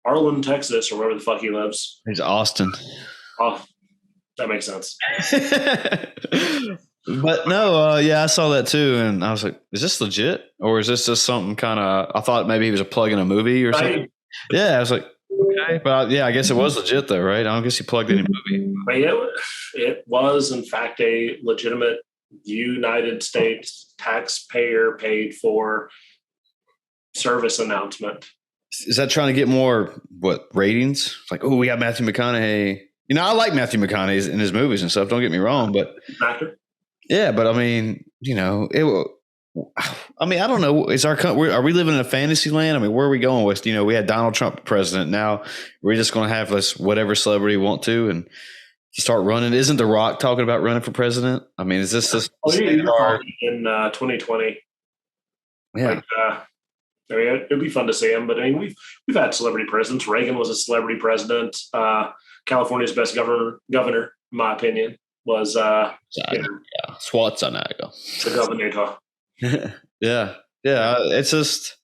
Arlen, Texas, or wherever the fuck he lives. He's Austin. Oh, that makes sense. But no, yeah, I saw that too, and I was like, "Is this legit, or is this just something kind of?" I thought maybe he was a plug in a movie or something. Yeah, I was like, "Okay," but yeah, I guess it was legit though, right? I don't guess he plugged in a movie. But it was in fact a legitimate United States taxpayer paid for service announcement. Is that trying to get more ratings? Like, oh, we got Matthew McConaughey. You know, I like Matthew McConaughey in his movies and stuff. Don't get me wrong, but actor. Yeah, but I mean, you know, I mean, I don't know. Are we living in a fantasy land? I mean, where are we going with? You know, we had Donald Trump president. Now we're just going to have this whatever celebrity we want to and start running. Isn't The Rock talking about running for president? I mean, is this in 2020? Yeah. Like, I mean, it'd be fun to see him, but I mean, we've had celebrity presidents. Reagan was a celebrity president. California's best governor, in my opinion, was Schwarzenegger. The governor. Yeah. It's just,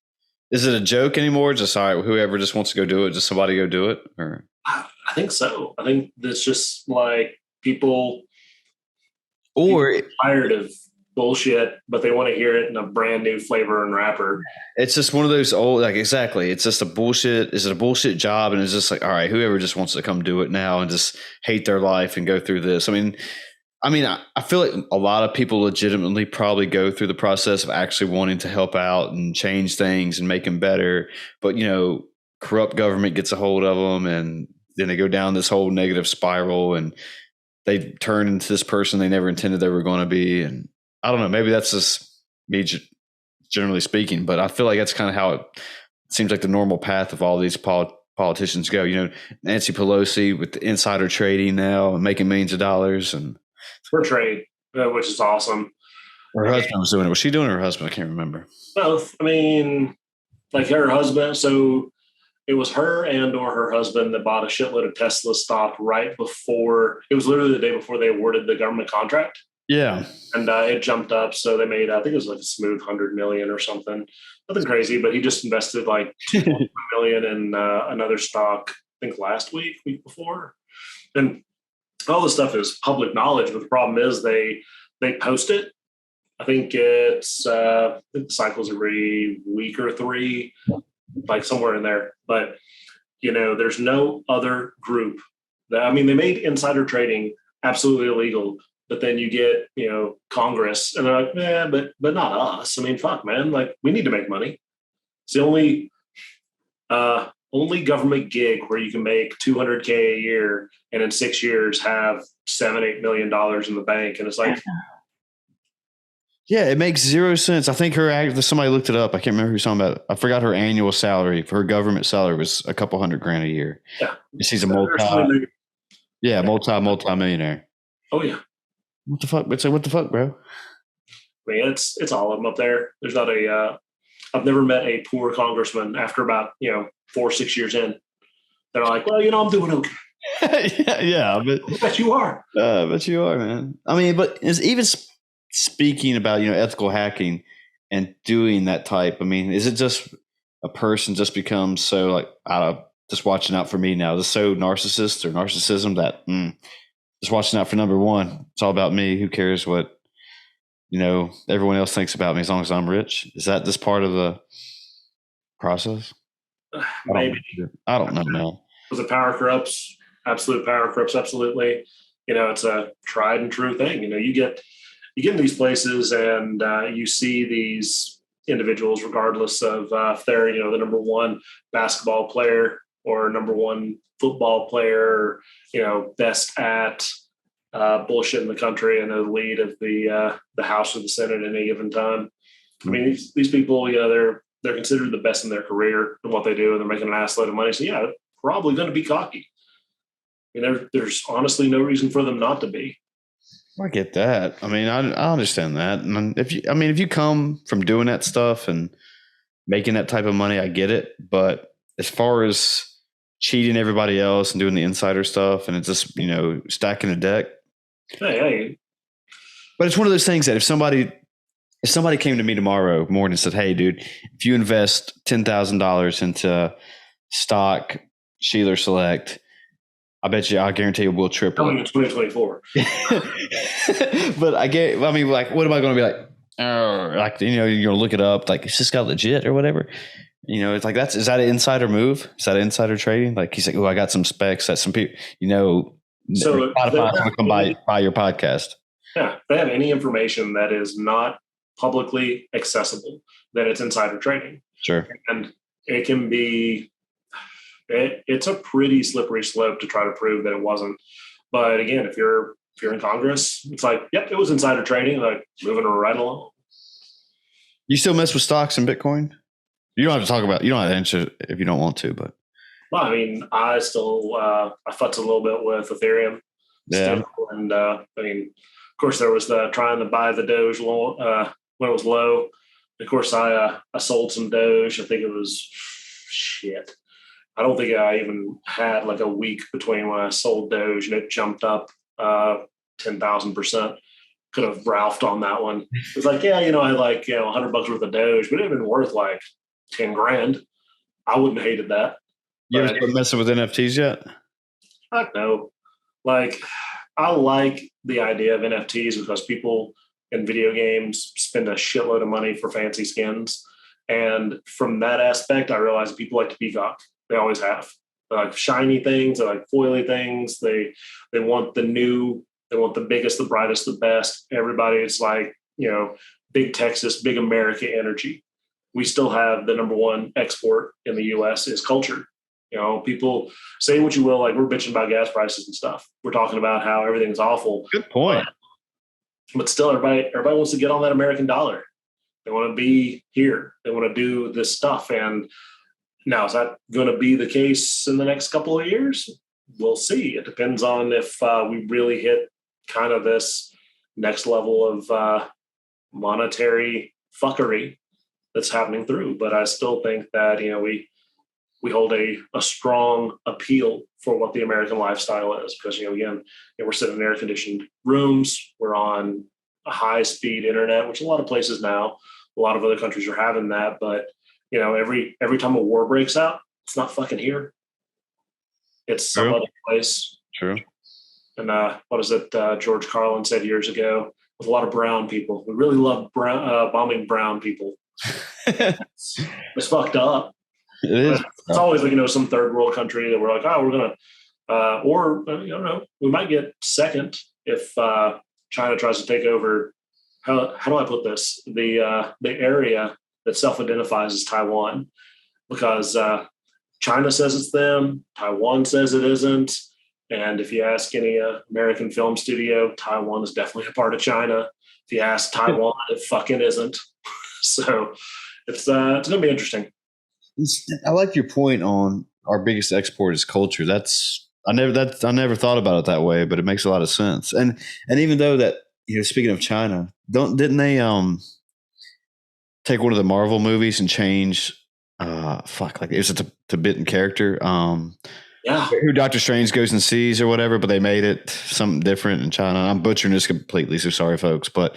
is it a joke anymore? Just all right, whoever just wants to go do it, just somebody go do it? Or I think so. I think that's just like people tired of bullshit, but they want to hear it in a brand new flavor and wrapper. It's just one of those old, like, exactly. It's just a bullshit. Is it a bullshit job? And it's just like, all right, whoever just wants to come do it now and just hate their life and go through this. I mean, I feel like a lot of people legitimately probably go through the process of actually wanting to help out and change things and make them better. But, you know, corrupt government gets a hold of them and then they go down this whole negative spiral and they turn into this person they never intended they were going to be. And I don't know, maybe that's just me generally speaking, but I feel like that's kind of how it seems like the normal path of all these politicians go. You know, Nancy Pelosi with the insider trading now and making millions of dollars and for trade, which is awesome. Her husband was doing it. Was she doing it or her husband? I can't remember. Both. I mean, like her husband. So it was her and or her husband that bought a shitload of Tesla stock right before. It was literally the day before they awarded the government contract. Yeah. And it jumped up. So they made, I think it was like a smooth 100 million or something. Nothing crazy, but he just invested like 2 million in another stock, I think week before. And all this stuff is public knowledge, but the problem is they post it. I think it's it cycles every week or 3, like somewhere in there. But you know, there's no other group that, I mean, they made insider trading absolutely illegal, but then you get, you know, Congress and they're like, yeah, but not us. I mean, fuck, man, like we need to make money. It's the only government gig where you can make $200K a year and in 6 years have $7-8 million in the bank. And it's like, yeah, it makes zero sense. I think somebody looked it up. I can't remember who was talking about it. I forgot her annual salary. Her government salary was a couple $100,000 a year. Yeah. She's a multi-millionaire. Oh yeah. What the fuck? It's like, what the fuck, bro? I mean, it's all of them up there. There's not I've never met a poor congressman after about, 4-6 years in. They're like, well, I'm doing okay. yeah. I bet you are. I bet you are, man. I mean, but even speaking about, ethical hacking and doing that type, I mean, is it just a person just becomes so like, just watching out for me now, just so narcissism that just watching out for number one. It's all about me. Who cares what everyone else thinks about me as long as I'm rich? Is that just part of the process? Maybe. I don't know, man. Was it power corrupts? Absolute power corrupts. Absolutely. It's a tried and true thing. You get in these places and you see these individuals, regardless of if they're the number one basketball player or number one football player, best at bullshit in the country and the lead of the House or the Senate at any given time. I mean, these people, they're considered the best in their career and what they do, and they're making an ass load of money. So yeah, they're probably going to be cocky. There's honestly no reason for them not to be. I get that. I mean, I understand that. And if you come from doing that stuff and making that type of money, I get it. But as far as cheating everybody else and doing the insider stuff and it's just, stacking the deck. Hey. But it's one of those things that if somebody came to me tomorrow morning and said, "Hey, dude, if you invest $10,000 into stock, Shelor I guarantee you we'll triple coming in 2024." But like, what am I going to be like? Like, you're going to look it up. Like, is this guy legit or whatever? It's like, is that an insider move? Is that insider trading? Like, he's like, "Oh, I got some specs that some people, so Spotify's going to come buy your podcast." Yeah. If they have any information that is not publicly accessible, then it's insider trading. Sure. And it can be, it's a pretty slippery slope to try to prove that it wasn't. But again, if you're in Congress, it's like, yep, it was insider trading, like moving right along. You still mess with stocks and Bitcoin? You don't have to talk about, you don't have to answer if you don't want to, but. Well, I mean, I still, I futz a little bit with Ethereum. Yeah. Still, and of course there was the trying to buy the Doge when it was low. Of course, I sold some Doge. I think it was shit. I don't think I even had like a week between when I sold Doge and it jumped up 10,000%. Could have Ralphed on that one. It's like, yeah, I like $100 worth of Doge, but it had been worth like 10 grand. I wouldn't have hated that. You ever start messing with NFTs yet? Fuck no. Like, I like the idea of NFTs because people in video games spend a shitload of money for fancy skins. And from that aspect, I realize people like to peacock. They always have. They like shiny things. They like foily things. They want the new. They want the biggest, the brightest, the best. Everybody, it's like, big Texas, big America energy. We still have the number one export in the U.S. is culture. People say what you will, like we're bitching about gas prices and stuff. We're talking about how everything's awful. Good point. But still, everybody wants to get on that American dollar. They want to be here. They want to do this stuff. And now, is that going to be the case in the next couple of years? We'll see. It depends on if we really hit kind of this next level of monetary fuckery that's happening through. But I still think that, we hold a strong appeal for what the American lifestyle is because, again, we're sitting in air-conditioned rooms. We're on a high-speed internet, which a lot of places now, a lot of other countries are having that. But, every time a war breaks out, it's not fucking here. It's some other place. True. And what is it George Carlin said years ago? With a lot of brown people. We really love bombing brown people. It's fucked up. It is. It's always like, some third world country that we're like, oh, we're going to, or I don't know, we might get second if China tries to take over. How do I put this? The area that self-identifies as Taiwan, because China says it's them, Taiwan says it isn't. And if you ask any American film studio, Taiwan is definitely a part of China. If you ask Taiwan, it fucking isn't. So it's going to be interesting. I like your point on our biggest export is culture. I never thought about it that way, but it makes a lot of sense. And even though that, speaking of China, didn't they take one of the Marvel movies and change like it was a Tibetan character who Doctor Strange goes and sees or whatever, but they made it something different in China. I'm butchering this completely, so sorry folks, but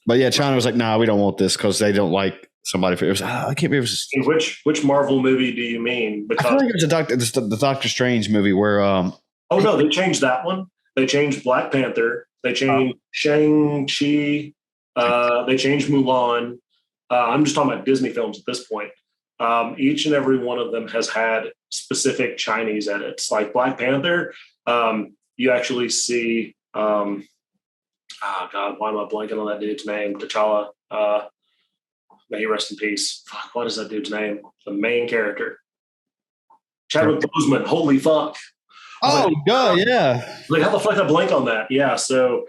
yeah, China was like, nah, we don't want this because they don't like somebody. It was, I can't remember. Which Marvel movie do you mean? Because I feel like it was the Doctor Strange movie where. Oh no, they changed that one. They changed Black Panther. They changed Shang-Chi. They changed Mulan. I'm just talking about Disney films at this point. Each and every one of them has had specific Chinese edits. Like Black Panther, you actually see, oh God, why am I blanking on that dude's name? T'Challa. May he rest in peace. Fuck, what is that dude's name? The main character. Chadwick Boseman. Holy fuck. Oh, God, yeah. Like, how the fuck did I blank on that? Yeah, so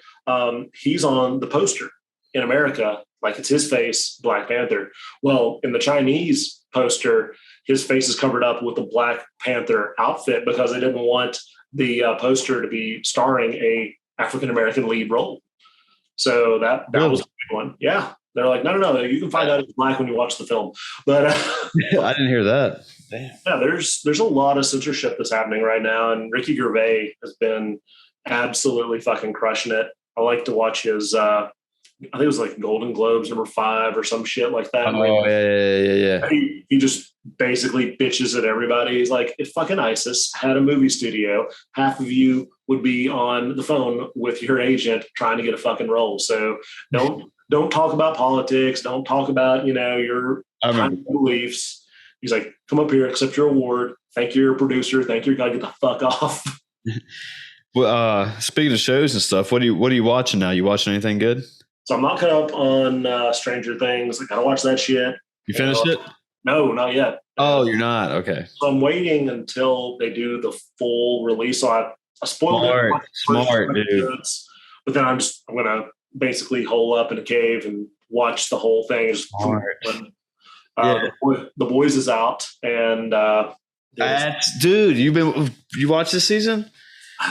he's on the poster in America. Like, it's his face, Black Panther. Well, in the Chinese poster, his face is covered up with the Black Panther outfit because they didn't want the poster to be starring a African-American lead role. So that was a big one. Yeah. They're like, no, you can find out it's Black when you watch the film. But I didn't hear that. Damn. Yeah, there's a lot of censorship that's happening right now, and Ricky Gervais has been absolutely fucking crushing it. I like to watch his, I think it was like Golden Globes #5 or some shit like that. Oh, yeah. He just basically bitches at everybody. He's like, if fucking ISIS had a movie studio, half of you would be on the phone with your agent trying to get a fucking role. So don't talk about politics. Don't talk about, your beliefs. He's like, come up here, accept your award. Thank your producer. Thank your guy. Get the fuck off. Well, speaking of shows and stuff, what are you watching now? You watching anything good? So I'm not caught up on Stranger Things. I gotta watch that shit. You finished it? No, not yet. Oh, you're not? Okay. So I'm waiting until they do the full release. So I spoiled it. Smart, dude. But then I'm gonna basically hole up in a cave and watch the whole thing. The Boys is out, and dude, you watched this season?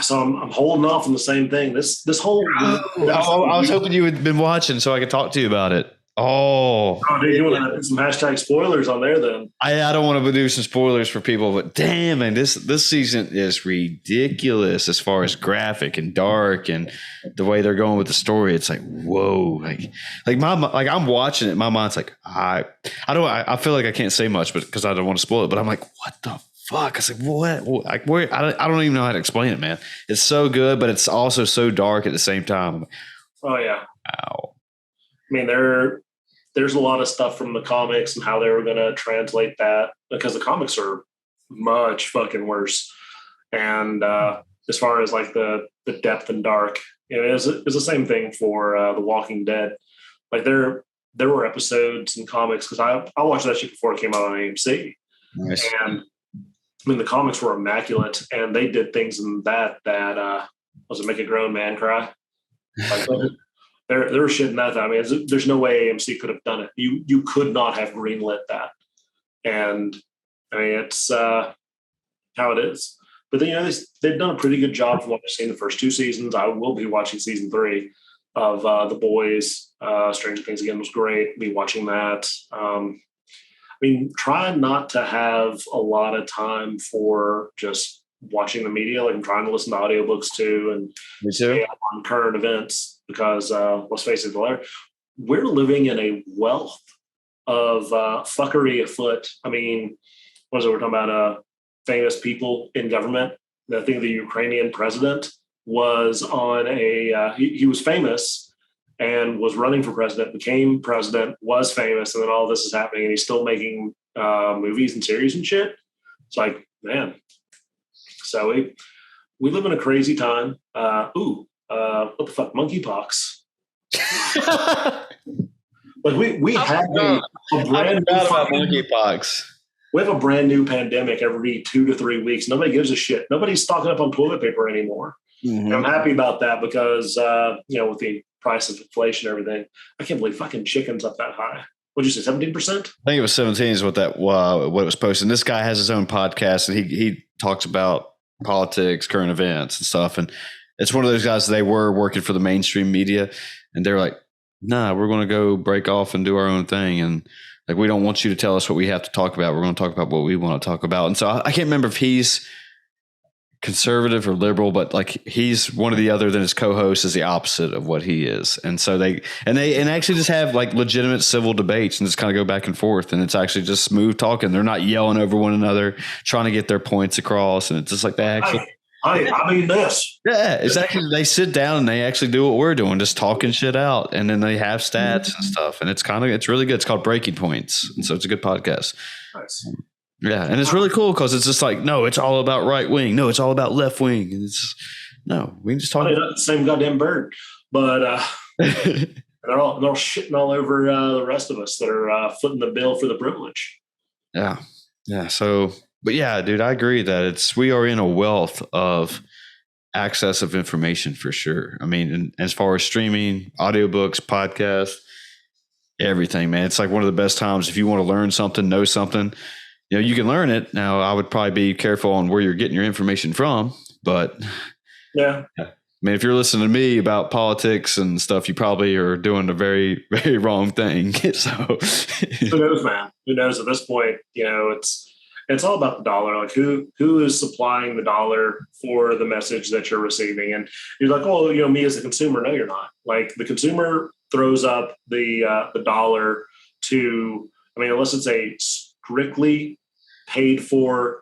So I'm holding off on the same thing. This whole. I was hoping you had been watching so I could talk to you about it. Oh, dude, you want to put some hashtag spoilers on there then? I don't want to do some spoilers for people, but damn, man, this season is ridiculous as far as graphic and dark and the way they're going with the story. It's like, whoa, like I'm watching it. My mind's like, I feel like I can't say much, but because I don't want to spoil it. But I'm like, what the fuck? I was like, what? Like, where? I don't even know how to explain it, man. It's so good, but it's also so dark at the same time. Oh yeah. Wow. I mean, there's a lot of stuff from the comics and how they were going to translate that, because the comics are much fucking worse. And as far as like the depth and dark, it's the same thing for The Walking Dead. Like there were episodes in comics, because I watched that shit before it came out on AMC. Nice. And I mean, the comics were immaculate, and they did things in that was it make a grown man cry? Like, there was shit in that. I mean, there's no way AMC could have done it. You could not have greenlit that. And I mean, it's how it is. But then, they've done a pretty good job from what I've seen the first 2 seasons. I will be watching season 3 of The Boys. Stranger Things again was great. Be watching that. I mean, try not to have a lot of time for just watching the media. Like, I'm trying to listen to audiobooks too, and stay up on current events, because let's face it, we're living in a wealth of fuckery afoot. I mean, what is it? We're talking about famous people in government. I think the Ukrainian president was on he was famous and was running for president, became president, was famous, and then all this is happening, and he's still making movies and series and shit. It's like, man. So we live in a crazy time. What the fuck? Monkeypox. Like we have a brand new monkeypox. We have a brand new pandemic every 2 to 3 weeks. Nobody gives a shit. Nobody's stocking up on toilet paper anymore. Mm-hmm. And I'm happy about that, because with the price of inflation and everything, I can't believe fucking chicken's up that high. What'd you say, 17%? I think it was 17 is what it was posted. This guy has his own podcast, and he talks about politics, current events and stuff. And it's one of those guys, they were working for the mainstream media, and they're like, nah, we're going to go break off and do our own thing. And like, we don't want you to tell us what we have to talk about. We're going to talk about what we want to talk about. And so I can't remember if he's conservative or liberal, but like, he's one or the other. Then his co-host is the opposite of what he is. And so they actually just have like legitimate civil debates and just kind of go back and forth. And it's actually just smooth talking. They're not yelling over one another, trying to get their points across. And it's just like they actually. I mean this. Yeah, it's actually, they sit down and they actually do what we're doing, just talking shit out. And then they have stats and stuff. And it's really good. It's called Breaking Points. And so it's a good podcast. Nice. Yeah. And it's really cool because it's just like, no, it's all about right wing. No, it's all about left wing. And no, we can just talk. Not the same goddamn bird, but they're all shitting all over the rest of us that are footing the bill for the privilege. Yeah. Yeah. So, but yeah, dude, I agree that we are in a wealth of access of information for sure. I mean, as far as streaming, audiobooks, podcasts, everything, man. It's like one of the best times if you want to learn something, know something, you can learn it. Now, I would probably be careful on where you're getting your information from, but yeah. I mean, if you're listening to me about politics and stuff, you probably are doing a very, very wrong thing. So who knows, man? Who knows at this point? It's all about the dollar. Like who is supplying the dollar for the message that you're receiving? And you're like, oh, me as a consumer. No, you're not. Like the consumer throws up the dollar to, unless it's a strictly paid for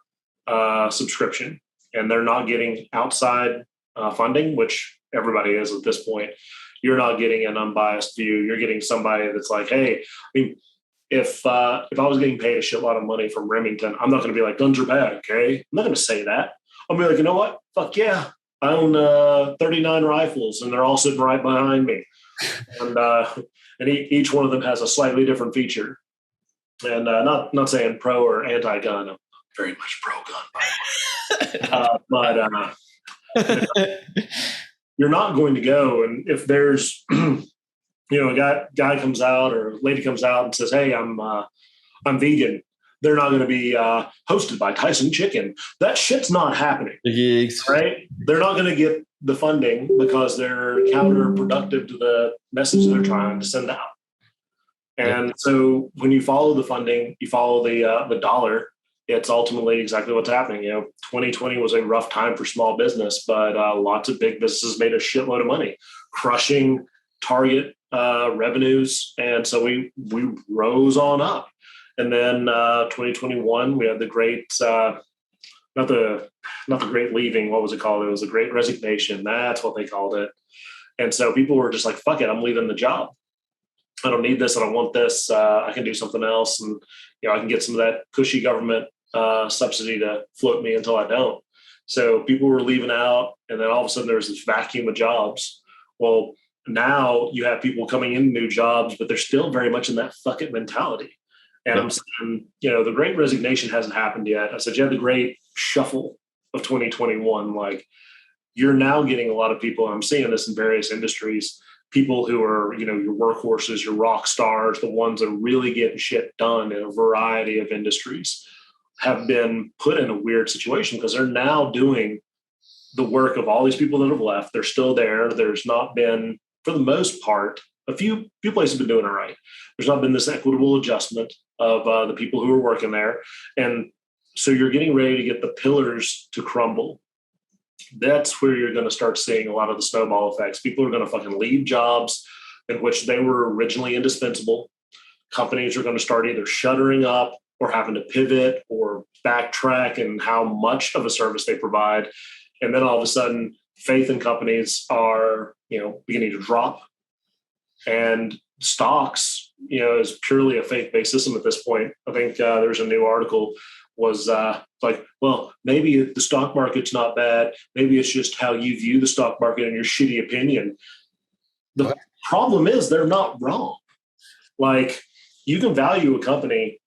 subscription and they're not getting outside funding, which everybody is at this point. You're not getting an unbiased view. You're getting somebody that's like, hey, if I was getting paid a shitload of money from Remington, I'm not going to be like, guns are bad, okay? I'm not going to say that. I'll be like, you know what? Fuck yeah. I own 39 rifles, and they're all sitting right behind me. And each one of them has a slightly different feature. And not saying pro or anti-gun. I'm very much pro-gun, but you're not going to go. And if there's a guy comes out or a lady comes out and says, hey, I'm vegan, they're not going to be hosted by Tyson Chicken. That shit's not happening. Right? They're not going to get the funding because they're counterproductive to the message they're trying to send out. And so when you follow the funding, you follow the dollar, it's ultimately exactly what's happening. 2020 was a rough time for small business, but lots of big businesses made a shitload of money, crushing Target revenues. And so we rose on up. And then 2021, we had the great, not the great leaving. What was it called? It was the great resignation. That's what they called it. And so people were just like, fuck it, I'm leaving the job. I don't need this. I don't want this. I can do something else. And, I can get some of that cushy government subsidy to float me until I don't. So people were leaving out. And then all of a sudden there's this vacuum of jobs. Well, now you have people coming in new jobs, but they're still very much in that fuck it mentality. And I'm saying, the great resignation hasn't happened yet. I said, you had the great shuffle of 2021. Like you're now getting a lot of people, and I'm seeing this in various industries, people who are, your workhorses, your rock stars, the ones that are really getting shit done in a variety of industries have been put in a weird situation because they're now doing the work of all these people that have left. They're still there. There's not been, for the most part, a few places have been doing it right. There's not been this equitable adjustment of the people who are working there. And so you're getting ready to get the pillars to crumble. That's where you're going to start seeing a lot of the snowball effects. People are going to fucking leave jobs in which they were originally indispensable. Companies are going to start either shuttering up or having to pivot or backtrack in how much of a service they provide. And then all of a sudden, faith in companies are, beginning to drop. And stocks, is purely a faith-based system at this point. I think there's a new article was like, well, maybe the stock market's not bad. Maybe it's just how you view the stock market and your shitty opinion. The problem is they're not wrong. Like you can value a company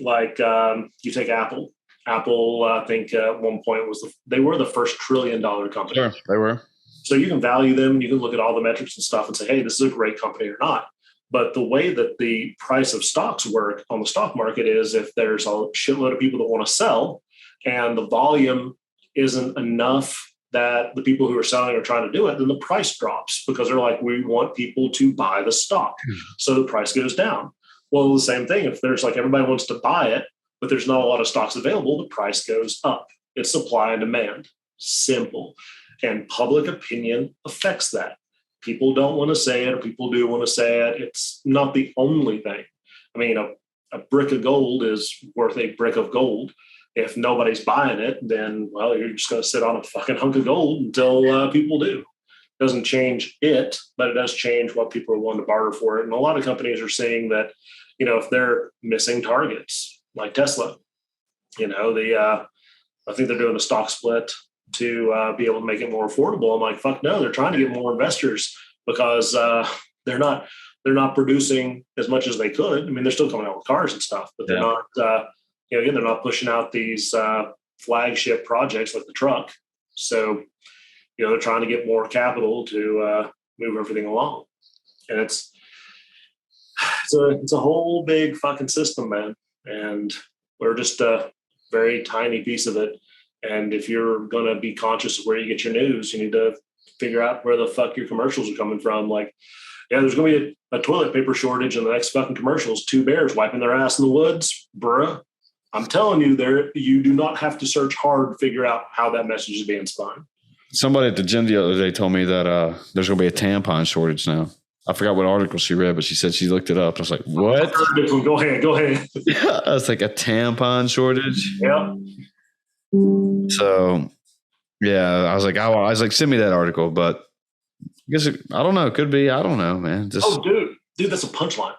like you take Apple. Apple, I think at one point they were the first $1 trillion company. Sure, they were. So you can value them. You can look at all the metrics and stuff and say, hey, this is a great company or not. But the way that the price of stocks work on the stock market is if there's a shitload of people that want to sell and the volume isn't enough that the people who are selling are trying to do it, then the price drops because they're like, we want people to buy the stock. So the price goes down. Well, the same thing. If there's like everybody wants to buy it, but there's not a lot of stocks available, the price goes up. It's supply and demand. Simple. And public opinion affects that. People don't want to say it, or people do want to say it. It's not the only thing. I mean, a brick of gold is worth a brick of gold, if nobody's buying it, then, well, you're just going to sit on a fucking hunk of gold until people do. It doesn't change it, but it does change what people are willing to barter for it. And a lot of companies are saying that, if they're missing targets, like Tesla, I think they're doing a stock split to be able to make it more affordable. I'm like, fuck no, they're trying to get more investors because they're not producing as much as they could. I mean, they're still coming out with cars and stuff, but they're not, again, they're not pushing out these flagship projects like the truck. So, they're trying to get more capital to move everything along. And it's a whole big fucking system, man. And we're just a very tiny piece of it. And if you're going to be conscious of where you get your news, you need to figure out where the fuck your commercials are coming from. Like, yeah, there's going to be a toilet paper shortage in the next fucking commercials. 2 bears wiping their ass in the woods, bruh. I'm telling you, you do not have to search hard to figure out how that message is being spun. Somebody at the gym the other day told me that there's going to be a tampon shortage now. I forgot what article she read, but she said she looked it up. I was like, what? Go ahead. Yeah, I was like, a tampon shortage? Yeah. So, yeah, I was like, send me that article, but I guess I don't know. It could be. I don't know, man. Dude, that's a punchline.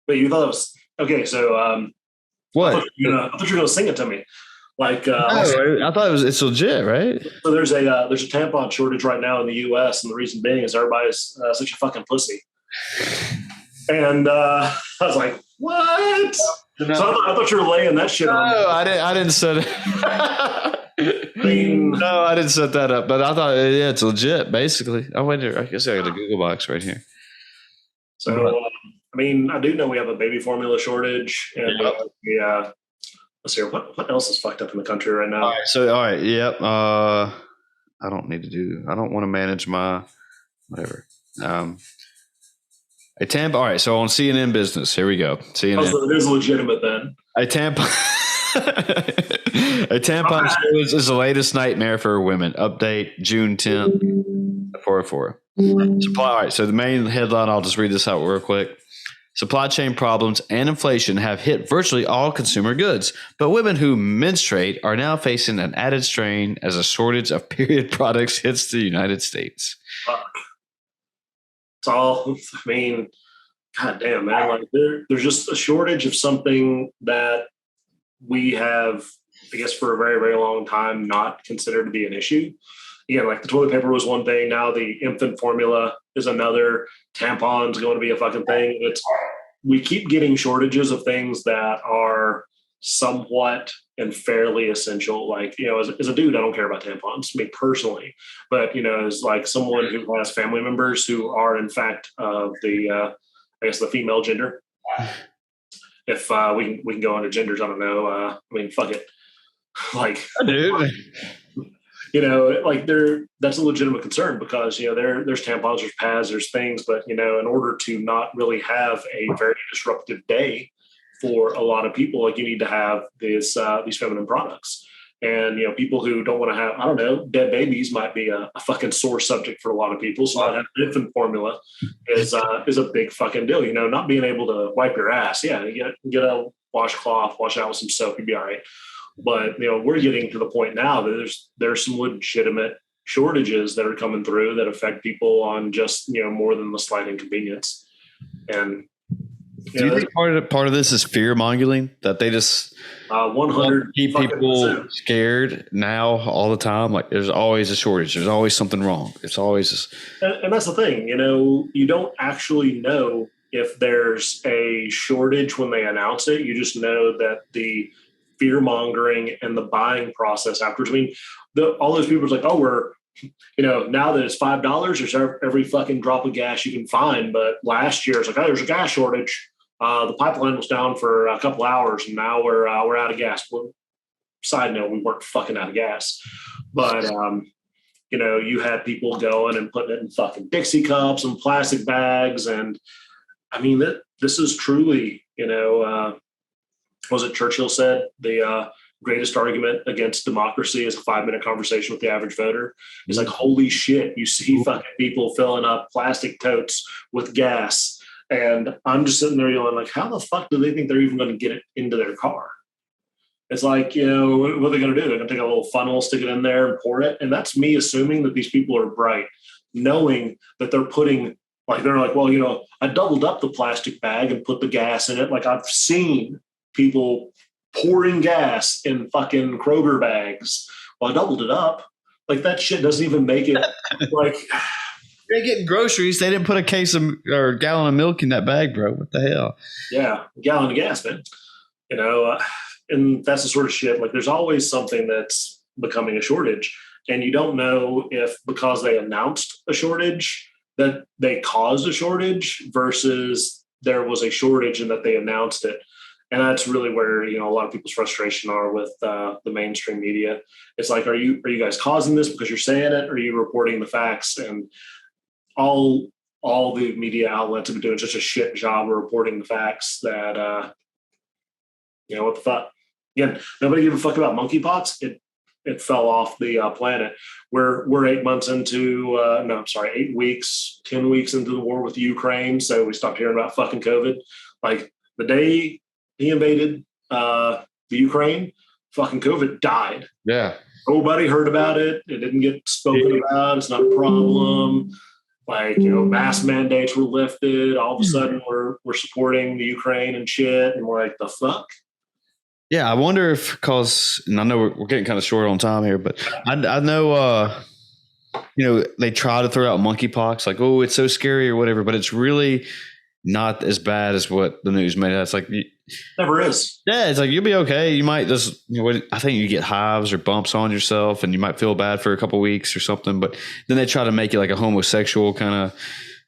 But you thought it was okay. So, what? I thought you were going to sing it to me. Like, no, I thought it's legit, right? So there's a tampon shortage right now in the U.S. and the reason being is everybody's such a fucking pussy. And I was like, what? No. So I thought you were laying that shit on. No, I didn't set it. No, I didn't set that up. But I thought, yeah, it's legit, basically. Oh, wait, I guess I got a Google box right here. So, I do know we have a baby formula shortage. And let's see, what else is fucked up in the country right now? All right. Yep. I don't want to manage my whatever. A tampon. All right. So on CNN Business, here we go. CNN. So it is legitimate then. A tampon. A tampon shortage is the latest nightmare for women. Update June 10th, 404. Supply. All right. So the main headline, I'll just read this out real quick. Supply chain problems and inflation have hit virtually all consumer goods, but women who menstruate are now facing an added strain as a shortage of period products hits the United States. Fuck. It's all, God damn, man. Like there's just a shortage of something that we have, I guess, for a very, very long time not considered to be an issue. Again, like the toilet paper was one thing. Now the infant formula is another. Tampons going to be a fucking thing. We keep getting shortages of things that are somewhat and fairly essential. Like, as a dude, I don't care about tampons, me personally. But, as like someone who has family members who are in fact the female gender. If we can go into genders, I don't know. Fuck it. Like, I do. That's a legitimate concern because, there's tampons, there's pads, there's things, but, in order to not really have a very disruptive day for a lot of people, like you need to have these feminine products. And, people who don't want to have, I don't know, dead babies might be a fucking sore subject for a lot of people. So not having infant formula is a big fucking deal. Not being able to wipe your ass. Yeah, get a washcloth, wash it out with some soap, you'd be all right. But, we're getting to the point now that there's some legitimate shortages that are coming through that affect people on just, more than the slight inconvenience. And do you think part of this is fear mongering, that they just 100 keep people scared now all the time? Like there's always a shortage. There's always something wrong. It's always and that's the thing, you don't actually know if there's a shortage when they announce it. You just know that the fear mongering and the buying process afterwards. All those people are like, oh, we're, now that it's $5, there's every fucking drop of gas you can find. But last year it's like, oh, there's a gas shortage. The pipeline was down for a couple hours and now we're out of gas. Well, side note, we weren't fucking out of gas, but you had people going and putting it in fucking Dixie cups and plastic bags. And this is truly, was it Churchill said the greatest argument against democracy is a 5-minute conversation with the average voter. It's like, holy shit, you see fucking people filling up plastic totes with gas. And I'm just sitting there yelling, like, how the fuck do they think they're even going to get it into their car? It's like, what are they going to do? They're going to take a little funnel, stick it in there and pour it. And that's me assuming that these people are bright, knowing that they're putting, like, they're like, well, I doubled up the plastic bag and put the gas in it. Like, I've seen people pouring gas in fucking Kroger bags. Well, I doubled it up. Like, that shit doesn't even make it like. They're getting groceries. They didn't put a case of or a gallon of milk in that bag, bro. What the hell? Yeah, a gallon of gas, man. And that's the sort of shit. Like, there's always something that's becoming a shortage, and you don't know if because they announced a shortage that they caused a shortage versus there was a shortage and that they announced it. And that's really where a lot of people's frustration are with the mainstream media. It's like, are you guys causing this because you're saying it, or are you reporting the facts? And all the media outlets have been doing such a shit job of reporting the facts that what the fuck. Again, nobody gave a fuck about monkeypox. It fell off the planet. We're 8 months into 8 weeks, 10 weeks into the war with Ukraine. So we stopped hearing about fucking COVID. Like, the day he invaded the Ukraine, fucking COVID died. Yeah. Nobody heard about it. It didn't get spoken about. It's not a problem. Like, mask mandates were lifted. All of a sudden we're supporting the Ukraine and shit. And we're like, the fuck? Yeah, I wonder if, and I know we're getting kind of short on time here, but I know, they try to throw out monkeypox, like, oh, it's so scary or whatever, but it's really not as bad as what the news made it. It's like, never is. Yeah, it's like, you'll be okay. You might just, I think you get hives or bumps on yourself, and you might feel bad for a couple of weeks or something. But then they try to make it like a homosexual kind of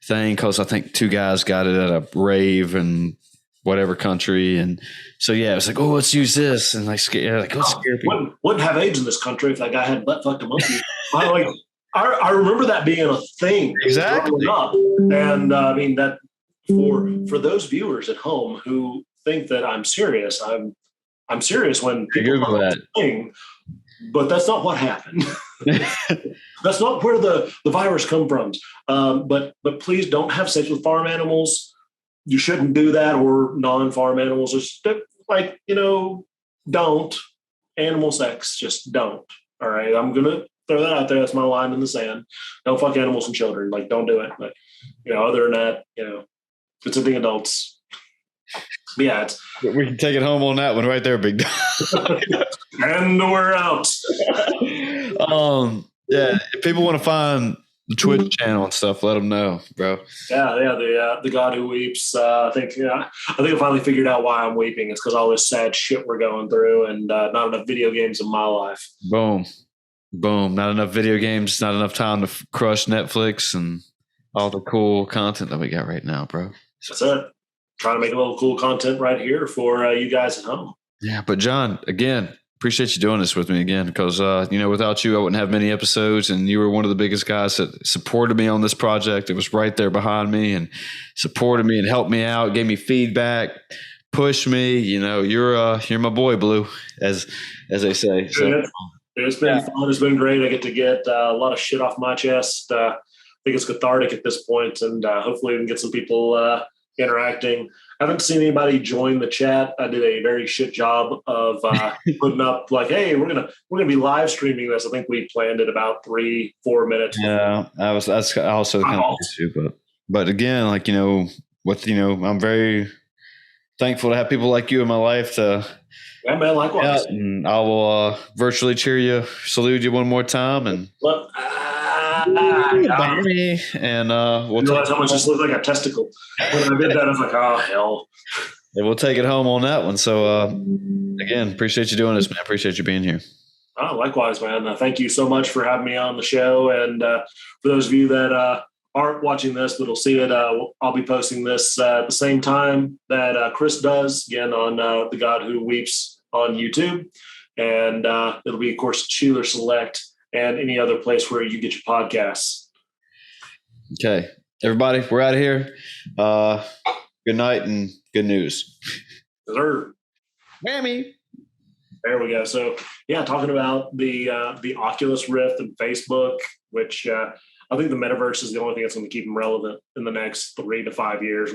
thing, because I think 2 guys got it at a rave in whatever country, and so it's like, oh, let's use this, and let's scare people. Wouldn't have AIDS in this country if that guy had butt fucked a monkey. I remember that being a thing. Exactly. Up. And that for those viewers at home who think that I'm serious, I'm serious when people Google that thing, but that's not what happened. That's not where the virus come from. But please don't have sex with farm animals. You shouldn't do that, or non-farm animals. Just don't. Animal sex, just don't. All right, I'm gonna throw that out there. That's my line in the sand. Don't fuck animals and children. Like, don't do it. But other than that, it's the adults. But yeah, we can take it home on that one right there, big dog. And we're out. Yeah, if people want to find the Twitch channel and stuff, let them know, bro. Yeah. The God Who Weeps. I think I finally figured out why I'm weeping. It's because all this sad shit we're going through, and not enough video games in my life. Boom. Not enough video games. Not enough time to crush Netflix and all the cool content that we got right now, bro. That's it. Trying to make a little cool content right here for you guys at home. Yeah, but John, again, appreciate you doing this with me again, because without you, I wouldn't have many episodes, and you were one of the biggest guys that supported me on this project. It was right there behind me and supported me and helped me out, gave me feedback, pushed me. You're my boy, Blue, as they say. So, it's been fun. It's been great. I get to get a lot of shit off my chest. I think it's cathartic at this point, and hopefully we can get some people interacting. I haven't seen anybody join the chat. I did a very shit job of putting up like, hey, we're gonna be live streaming this. I think we planned it about 3-4 minutes. Yeah, that's also kind of issue, but again, like, I'm very thankful to have people like you in my life to. Yeah, man, likewise. And I will virtually salute you one more time, and and we'll realize how much this looks like a testicle. When I did that, I was like, oh hell. And we'll take it home on that one. So again, appreciate you doing this, man. Appreciate you being here. Oh, likewise, man. Thank you so much for having me on the show. And for those of you that aren't watching this but will see it, I'll be posting this at the same time that Chris does, again, on The God Who Weeps on YouTube. And it'll be, of course, Shelor Select and any other place where you get your podcasts. Okay. Everybody, we're out of here. Good night and good news. Sir. Whammy. There we go. So, yeah, talking about the Oculus Rift and Facebook, which I think the Metaverse is the only thing that's going to keep them relevant in the next 3 to 5 years.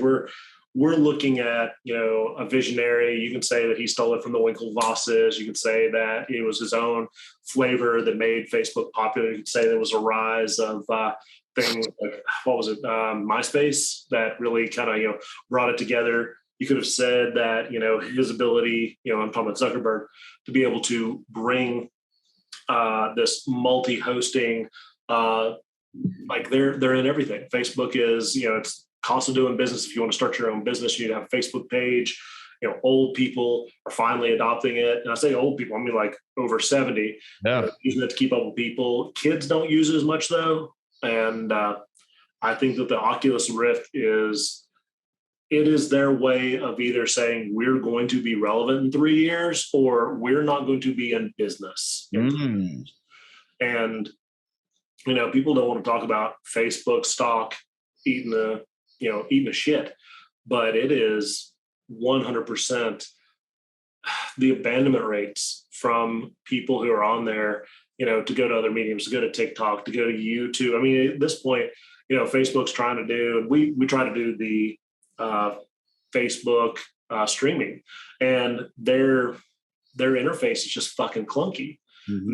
we're looking at, a visionary. You can say that he stole it from the Winklevosses. You can say that it was his own flavor that made Facebook popular. You could say there was a rise of things like, what was it, MySpace, that really kind of, brought it together. You could have said that, his ability, I'm talking about Zuckerberg, to be able to bring this multi-hosting, like they're in everything. Facebook is, it's cost of doing business. If you want to start your own business, you need to have a Facebook page. Old people are finally adopting it. And I say old people, I mean like over 70, using it to keep up with people. Kids don't use it as much though. And I think that the Oculus Rift is their way of either saying we're going to be relevant in 3 years or we're not going to be in business. And, people don't want to talk about Facebook stock eating the shit, but it is 100% the abandonment rates from people who are on there, to go to other mediums, to go to TikTok, to go to YouTube. I mean, at this point, Facebook's trying to do, and we try to do the Facebook streaming, and their interface is just fucking clunky. Mm-hmm.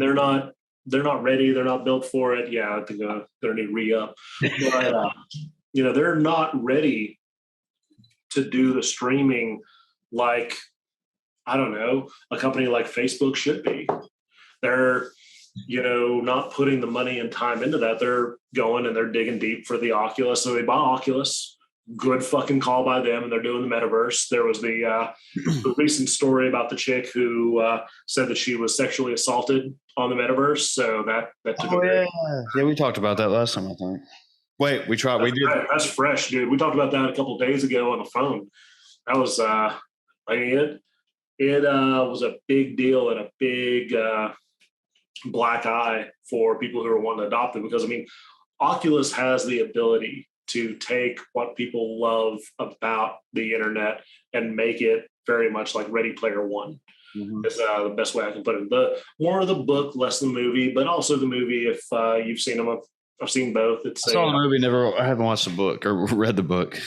They're not ready. They're not built for it. Yeah, I think they're gonna need re-up. But they're not ready to do the streaming like, I don't know, a company like Facebook should be. They're not putting the money and time into that. They're going and they're digging deep for the Oculus. So they buy Oculus. Good fucking call by them, and they're doing the Metaverse. There was the recent story about the chick who said that she was sexually assaulted on the Metaverse. So that took yeah, we talked about that last time, I think. Wait, we tried. We did. That's fresh, dude. We talked about that a couple of days ago on the phone. That was, it was a big deal and a big black eye for people who are wanting to adopt it, because Oculus has the ability to take what people love about the internet and make it very much like Ready Player One. Mm-hmm. Is the best way I can put it. The more of the book, less the movie, but also the movie. If you've seen them, I've seen both. I saw the movie. I haven't watched the book or read the book.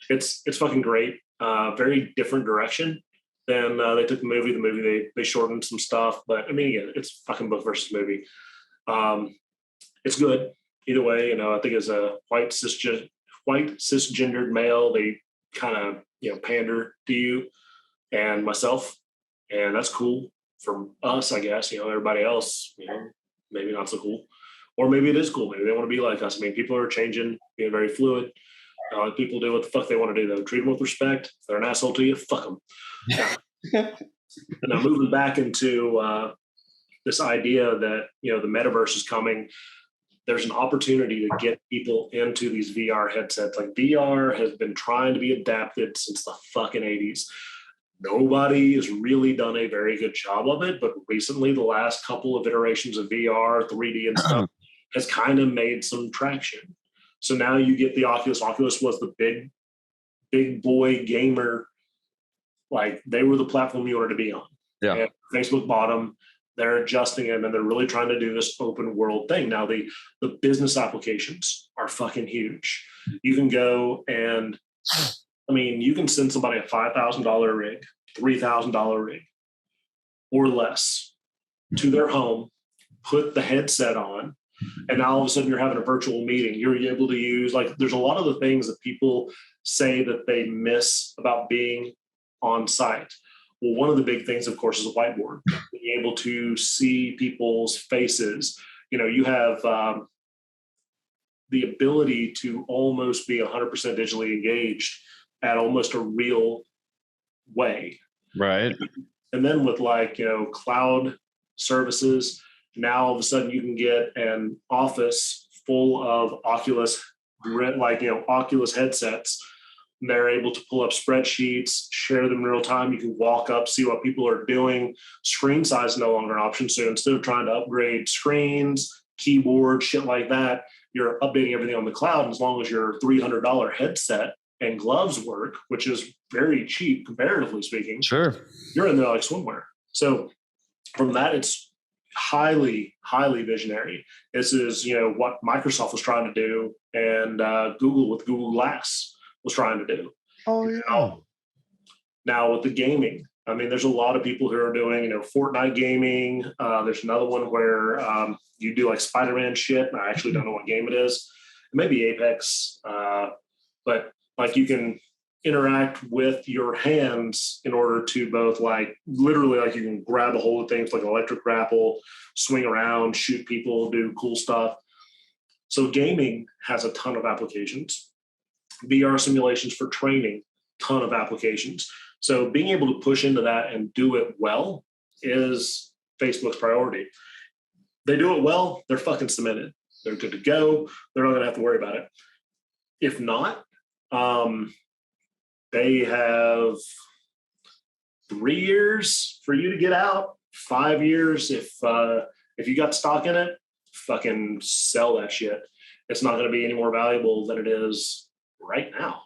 It's fucking great. Very different direction than they took the movie. The movie they shortened some stuff, but again, it's fucking book versus movie. It's good. Either way, I think as a white cisgendered male, they kind of pander to you and myself, and that's cool for us, I guess. Everybody else, maybe not so cool, or maybe it is cool. Maybe they want to be like us. People are changing, being very fluid. People do what the fuck they want to do, though. Treat them with respect. If they're an asshole to you, fuck them. Yeah. And now moving back into this idea that the metaverse is coming. There's an opportunity to get people into these VR headsets. Like, VR has been trying to be adapted since the fucking 80s. Nobody has really done a very good job of it, but recently the last couple of iterations of VR, 3D and stuff has kind of made some traction. So now you get the Oculus. Oculus was the big boy gamer. Like, they were the platform you wanted to be on. Yeah. And Facebook bought them. They're adjusting them, and they're really trying to do this open world thing. Now, the business applications are fucking huge. You can go and, you can send somebody a $5,000 rig, $3,000 rig, or less to their home, put the headset on, and now all of a sudden you're having a virtual meeting. You're able to use, there's a lot of the things that people say that they miss about being on site. Well, one of the big things, of course, is a whiteboard. Being able to see people's faces. You have the ability to almost be 100% digitally engaged at almost a real way. Right. And then with cloud services, now all of a sudden you can get an office full of Oculus, Oculus headsets. They're able to pull up spreadsheets, share them in real time. You can walk up, see what people are doing. Screen size is no longer an option. So instead of trying to upgrade screens, keyboard, shit like that, you're updating everything on the cloud. And as long as your $300 headset and gloves work, which is very cheap comparatively speaking, sure, you're in there like swimwear. So from that, it's highly, highly visionary. This is what Microsoft was trying to do, and Google with Google Glass was trying to do. Oh yeah. Now with the gaming, I mean, there's a lot of people who are doing, Fortnite gaming. There's another one where you do like Spider-Man shit. I actually don't know what game it is. It may be Apex, but like you can interact with your hands in order to both like literally like you can grab a hold of things like electric grapple, swing around, shoot people, do cool stuff. So gaming has a ton of applications. VR simulations for training, ton of applications. So being able to push into that and do it well is Facebook's priority. They do it well, they're fucking cemented. They're good to go. They're not going to have to worry about it. If not, they have 3 years for you to get out. 5 years if you got stock in it, fucking sell that shit. It's not going to be any more valuable than it is right now.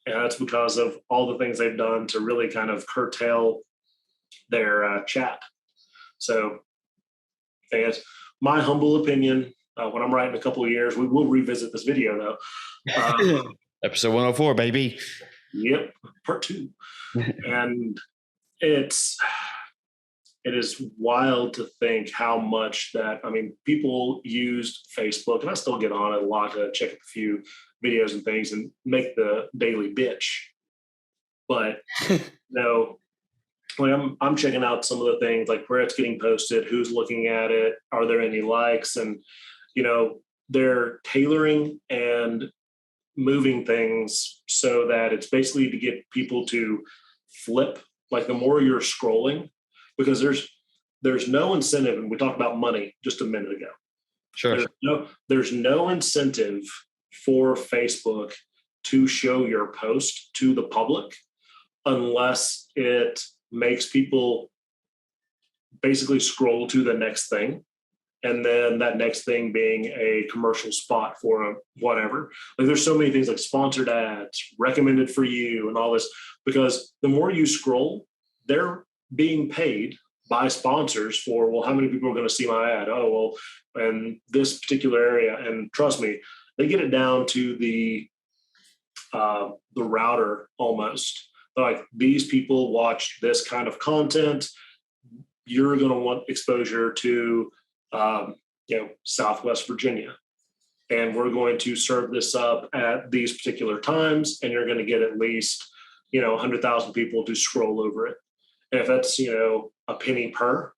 And that's because of all the things they've done to really kind of curtail their chat. So, that's my humble opinion. When I'm writing a couple of years, we will revisit this video though. Episode 104, baby. Yep, part 2. And it is wild to think how much that, I mean, people used Facebook, and I still get on it a lot to check a few videos and things and make the daily bitch. But like I'm checking out some of the things like where it's getting posted, who's looking at it, are there any likes, and they're tailoring and moving things so that it's basically to get people to flip. Like the more you're scrolling, because there's no incentive, and we talked about money just a minute ago. Sure. There's no incentive for Facebook to show your post to the public unless it makes people basically scroll to the next thing, and then that next thing being a commercial spot for whatever. Like there's so many things like sponsored ads, recommended for you, and all this, because the more you scroll, they're being paid by sponsors for, well, how many people are going to see my ad? Oh, well, and this particular area. And trust me, they get it down to the router almost. Like these people watch this kind of content. You're going to want exposure to, Southwest Virginia. And we're going to serve this up at these particular times. And you're going to get at least, 100,000 people to scroll over it. And if that's, a penny per,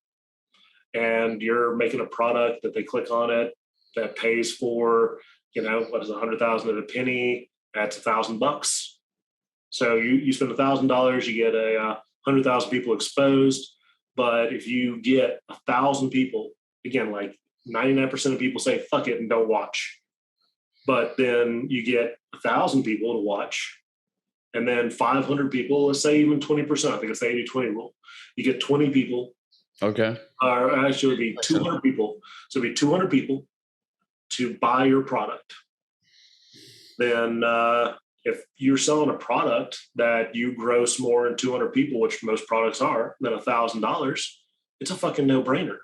and you're making a product that they click on it, that pays for, what is 100,000 at a penny, that's $1,000. So you spend $1,000, you get 100,000 people exposed. But if you get 1,000 people, again, like 99% of people say, fuck it and don't watch. But then you get 1,000 people to watch. And then 500 people, let's say even 20%, I think it's the 80-20 rule. You get 20 people. Okay. Or actually it'd be 200 people. So it'd be 200 people to buy your product. Then if you're selling a product that you gross more than 200 people, which most products are, than $1,000, it's a fucking no-brainer.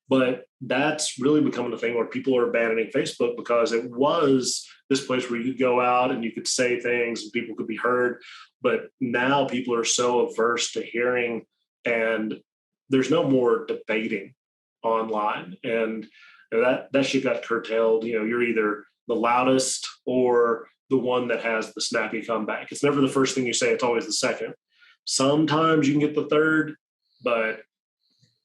But that's really becoming a thing where people are abandoning Facebook, because it was this place where you could go out and you could say things and people could be heard. But now people are so averse to hearing, and there's no more debating online. And that shit got curtailed. You're either the loudest or the one that has the snappy comeback. It's never the first thing you say. It's always the second. Sometimes you can get the third, but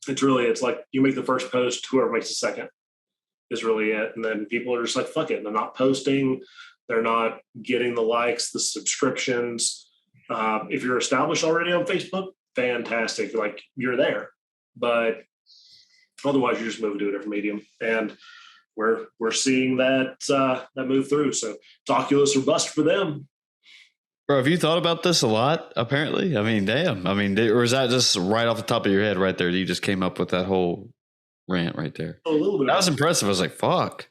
it's like you make the first post, whoever makes the second is really it. And then people are just like, fuck it. They're not posting. They're not getting the likes, the subscriptions. If you're established already on Facebook, fantastic. Like you're there, but otherwise you're just moving to a different medium. And we're seeing that move through. So it's Oculus or bust for them. Bro, have you thought about this a lot, apparently? I mean, damn. I mean, or is that just right off the top of your head right there? You just came up with that whole rant right there. A little bit. That was impressive. I was like, fuck.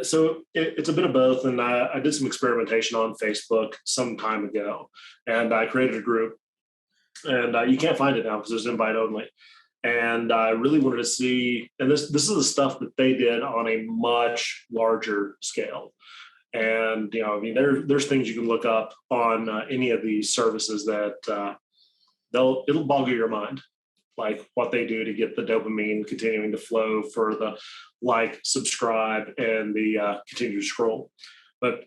So it's a bit of both. And I did some experimentation on Facebook some time ago. And I created a group. And you can't find it now because it's invite only. And I really wanted to see, and this is the stuff that they did on a much larger scale. And, I mean, there's things you can look up on any of these services that it'll boggle your mind, like what they do to get the dopamine continuing to flow for the like, subscribe, and the continue to scroll. But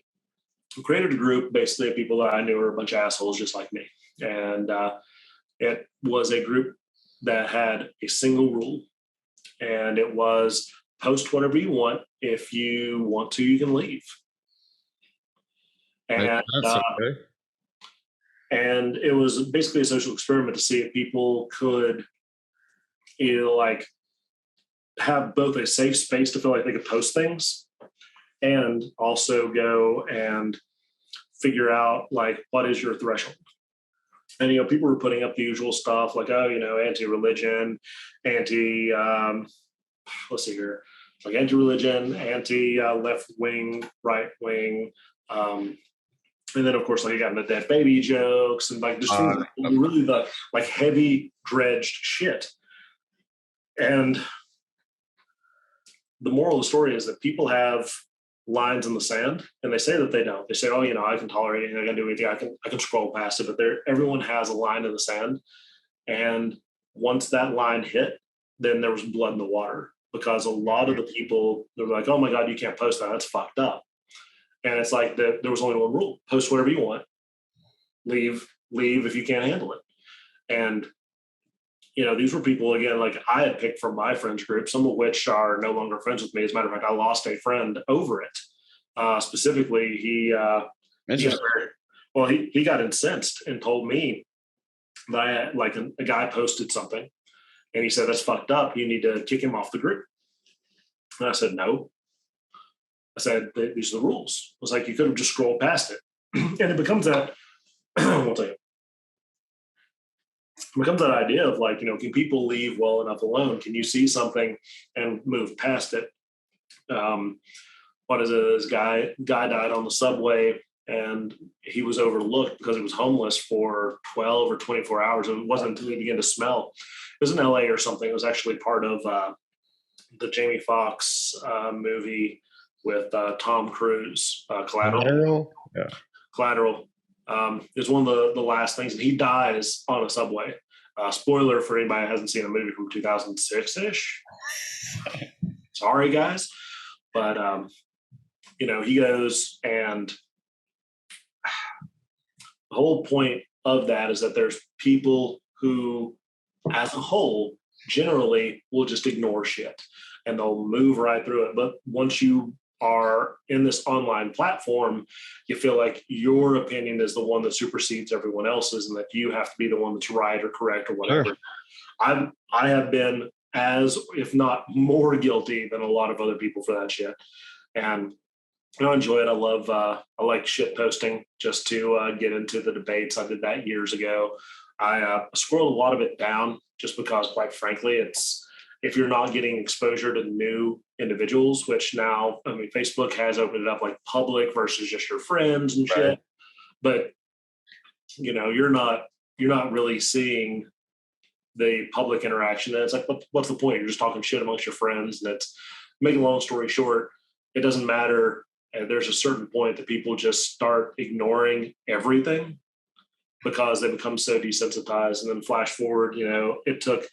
I created a group basically of people that I knew were a bunch of assholes just like me. And it was a group that had a single rule, and it was post whatever you want. If you want to, you can leave. And That's okay. And it was basically a social experiment to see if people could, like, have both a safe space to feel like they could post things, and also go and figure out, like, what is your threshold. And, people were putting up the usual stuff like, oh, anti-religion, let's see here, like anti-religion, anti-left-wing, right-wing, and then, of course, like, you got into dead baby jokes and, like, just things really the, like, heavy dredged shit. And the moral of the story is that people have lines in the sand, and they say that they don't. They say, oh, I can tolerate anything, I can do anything, I can scroll past it. But everyone has a line in the sand. And once that line hit, then there was blood in the water, because a lot of the people, they're like, oh my God, you can't post that, that's fucked up. And it's like there was only one rule: post whatever you want, leave if you can't handle it. And these were people, again, like, I had picked from my friends group, some of which are no longer friends with me. As a matter of fact, I lost a friend over it. Specifically, he got incensed and told me that a guy posted something, and he said, that's fucked up, you need to kick him off the group. And I said, no. I said, these are the rules. I was like, you could have just scrolled past it. And it becomes that, one second. It becomes that idea of, like, can people leave well enough alone? Can you see something and move past it? What is it? This guy died on the subway, and he was overlooked because he was homeless for 12 or 24 hours. It wasn't until he began to smell. It was in LA or something. It was actually part of the Jamie Foxx movie with Tom Cruise, Collateral. Yeah. Collateral is one of the last things, and he dies on a subway. Spoiler for anybody who hasn't seen a movie from 2006-ish. Sorry, guys. But, he goes, and the whole point of that is that there's people who, as a whole, generally will just ignore shit, and they'll move right through it. But once you are in this online platform, you feel like your opinion is the one that supersedes everyone else's, and that you have to be the one that's right or correct or whatever. Sure. I have been as, if not more, guilty than a lot of other people for that shit. And I enjoy it. I like shit posting just to get into the debates. I did that years ago. I scrolled a lot of it down just because, quite frankly, it's, if you're not getting exposure to new individuals, which now, I mean, Facebook has opened it up like public versus just your friends and shit. Right. But, you're not really seeing the public interaction. And it's like, what's the point? You're just talking shit amongst your friends. And it's, making a long story short, it doesn't matter. And there's a certain point that people just start ignoring everything because they become so desensitized. And then flash forward, it took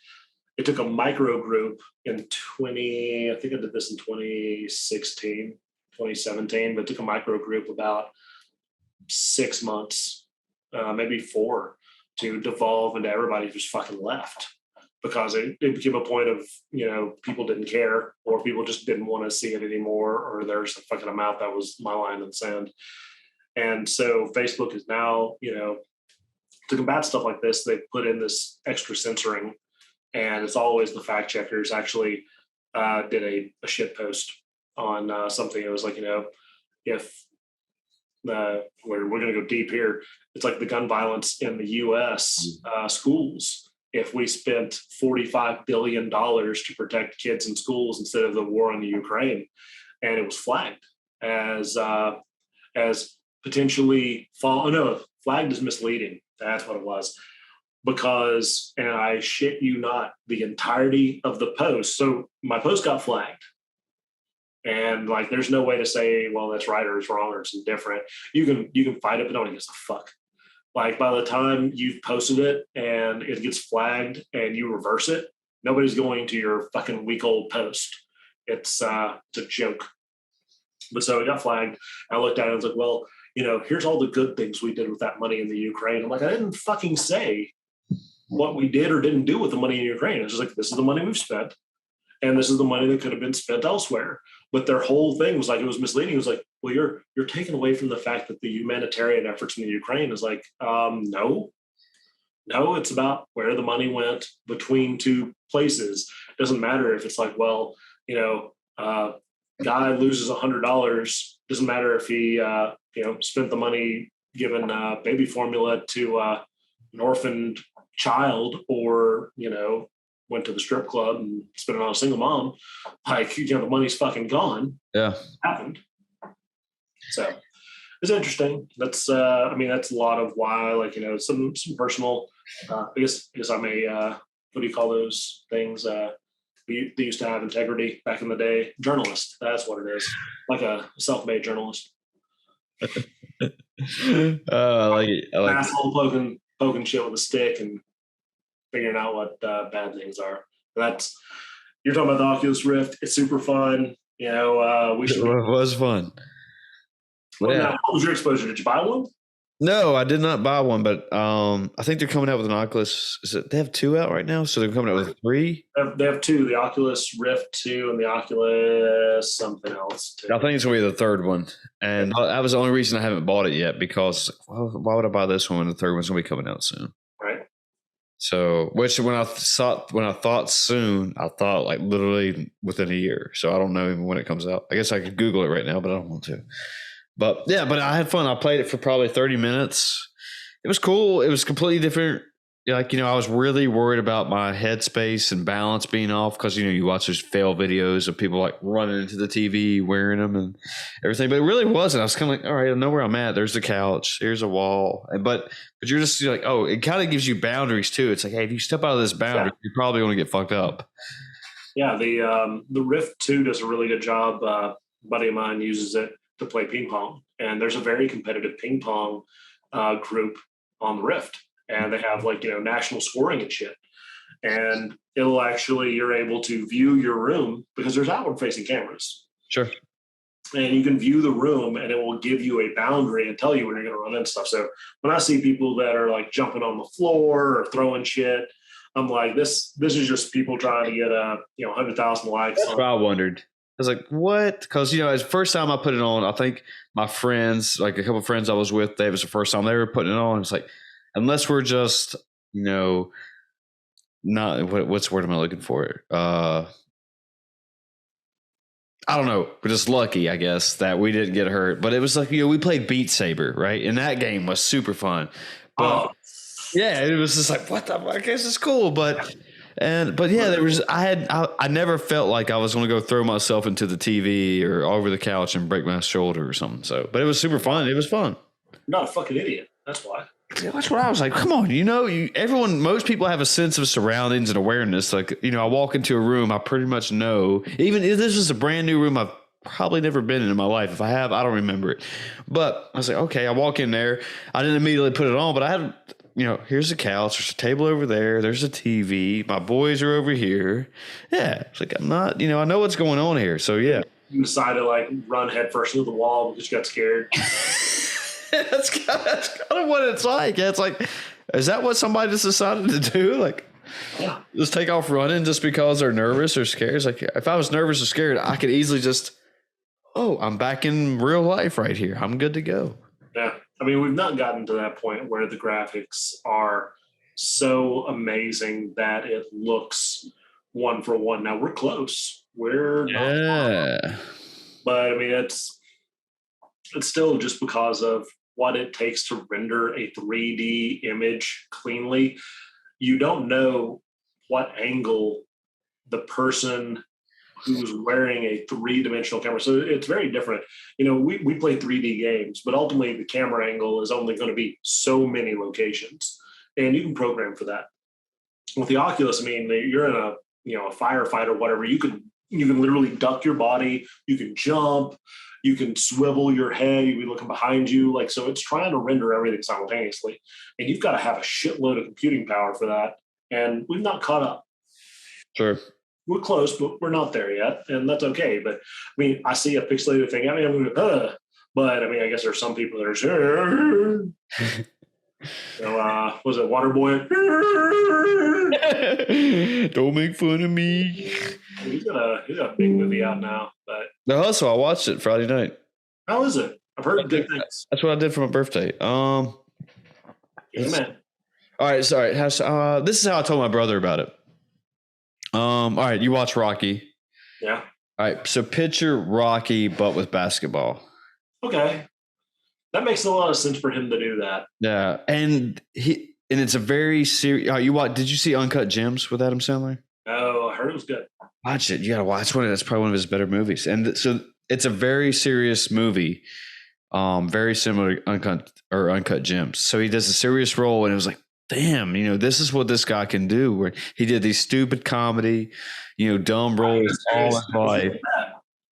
a micro group in I think I did this in 2016, 2017, but it took a micro group about 6 months, maybe 4, to devolve into everybody just fucking left, because it became a point of, people didn't care, or people just didn't want to see it anymore, or there's a fucking amount that was my line in the sand. And so Facebook is now, to combat stuff like this, they put in this extra censoring. And it's always the fact checkers. Actually did a shit post on something. It was like, if we're going to go deep here, it's like the gun violence in the U.S. Schools. If we spent $45 billion to protect kids in schools instead of the war in the Ukraine, and it was flagged as potentially flagged as misleading. That's what it was. Because, and I shit you not, the entirety of the post. So my post got flagged, And like, there's no way to say, well, that's right or it's wrong or it's indifferent. You can fight it, but nobody gives a fuck. Like by the time you've posted it and it gets flagged and you reverse it, nobody's going to your fucking week old post. It's a joke. But so it got flagged. I looked at it and was like, well, here's all the good things we did with that money in the Ukraine. I'm like, I didn't fucking say what we did or didn't do with the money in Ukraine. It's just like, this is the money we've spent. And this is the money that could have been spent elsewhere. But their whole thing was like, it was misleading. It was like, well, you're taking away from the fact that the humanitarian efforts in the Ukraine is like, no, it's about where the money went between two places. It doesn't matter if it's like, well, guy loses $100. Doesn't matter if he, spent the money giving baby formula to an orphaned child or, went to the strip club and spent it on a single mom. Like, the money's fucking gone. Yeah. Happened. So it's interesting. That's, that's a lot of why, like, some personal, I guess I'm a, what do you call those things? They used to have integrity back in the day. Journalist. That's what it is. Like a self-made journalist. I like it. Asshole poking shit with a stick and figuring out what bad things are. You're talking about the Oculus Rift. It's super fun. It was fun. Well, now, what was your exposure? Did you buy one? No, I did not buy one, but I think they're coming out with an Oculus. They have 2 out right now? So they're coming out with 3? They have 2, the Oculus Rift 2 and the Oculus something else too. I think it's going to be the third one. And that was the only reason I haven't bought it yet, because why would I buy this one when the third one's going to be coming out soon? Right. So, which when I thought soon, I thought like literally within a year. So I don't know even when it comes out. I guess I could Google it right now, but I don't want to. But yeah, but I had fun. I played it for probably 30 minutes. It was cool. It was completely different. Like, I was really worried about my headspace and balance being off because, you watch those fail videos of people like running into the TV, wearing them and everything. But it really wasn't. I was kind of like, all right, I know where I'm at. There's the couch. Here's a wall. But you're just like, oh, it kind of gives you boundaries too. It's like, hey, if you step out of this boundary, you're probably going to get fucked up. Yeah, the Rift 2 does a really good job. A buddy of mine uses it to play ping pong, and there's a very competitive ping pong group on the Rift, and they have like national scoring and shit, and you're able to view your room because there's outward facing cameras. Sure. And you can view the room and it will give you a boundary and tell you when you're going to run into stuff. So when I see people that are like jumping on the floor or throwing shit, I'm like, this is just people trying to get 100,000 likes. That's what I wondered. I was like, what? Because, as the first time I put it on, I think my friends, like a couple of friends I was with, it was the first time they were putting it on. It's like, unless we're just, not, what's the word am I looking for? I don't know. We're just lucky, I guess, that we didn't get hurt. But it was like, we played Beat Saber, right? And that game was super fun. But yeah, it was just like, what the fuck? I guess it's cool. But yeah, I never felt like I was going to go throw myself into the TV or over the couch and break my shoulder or something. So, but it was super fun. It was fun. You're not a fucking idiot. That's why. That's what I was like. Come on, most people have a sense of surroundings and awareness. Like, I walk into a room, I pretty much know. Even if this is a brand new room I've probably never been in my life. If I have, I don't remember it. But I was like, okay, I walk in there. I didn't immediately put it on, but I had, here's a couch. There's a table over there. There's a TV. My boys are over here. Yeah, it's like I'm not. I know what's going on here. So yeah. You decided to like run headfirst into the wall because you got scared. That's kind of what it's like. Yeah, it's like, is that what somebody just decided to do? Like, yeah, just take off running just because they're nervous or scared? It's like, if I was nervous or scared, I could easily just, I'm back in real life right here. I'm good to go. Yeah. I mean, we've not gotten to that point where the graphics are so amazing that it looks one for one. Now we're close. We're not, but I mean, it's still just because of what it takes to render a 3D image cleanly. You don't know what angle the person who's wearing a 3-dimensional camera. So it's very different. We play 3D games, but ultimately the camera angle is only going to be so many locations, and you can program for that. With the Oculus, I mean, you're in a firefight or whatever, you can You can literally duck your body. You can jump. You can swivel your head. You can be looking behind you. Like, so it's trying to render everything simultaneously. And you've got to have a shitload of computing power for that. And we've not caught up. Sure. We're close, but we're not there yet. And that's okay. But I mean, I see a pixelated thing. I mean, I'm going, but I mean, I guess there's some people that are sure. So, was it Waterboy? Don't make fun of me. He's got a big movie out now. But The Hustle, I watched it Friday night. how is it? I've heard good things. That's what I did for my birthday. Amen. All right, sorry. This is how I told my brother about it. All right, you watch Rocky. Yeah. All right, so picture Rocky, but with basketball. Okay. That makes a lot of sense for him to do that. Yeah, and it's a very serious. Did you see Uncut Gems with Adam Sandler? Oh, I heard it was good. Watch it. You gotta watch one. That's probably one of his better movies. And so it's a very serious movie, very similar to Uncut Gems. So he does a serious role, and it was like, damn, this is what this guy can do. Where he did these stupid comedy, dumb roles all his life,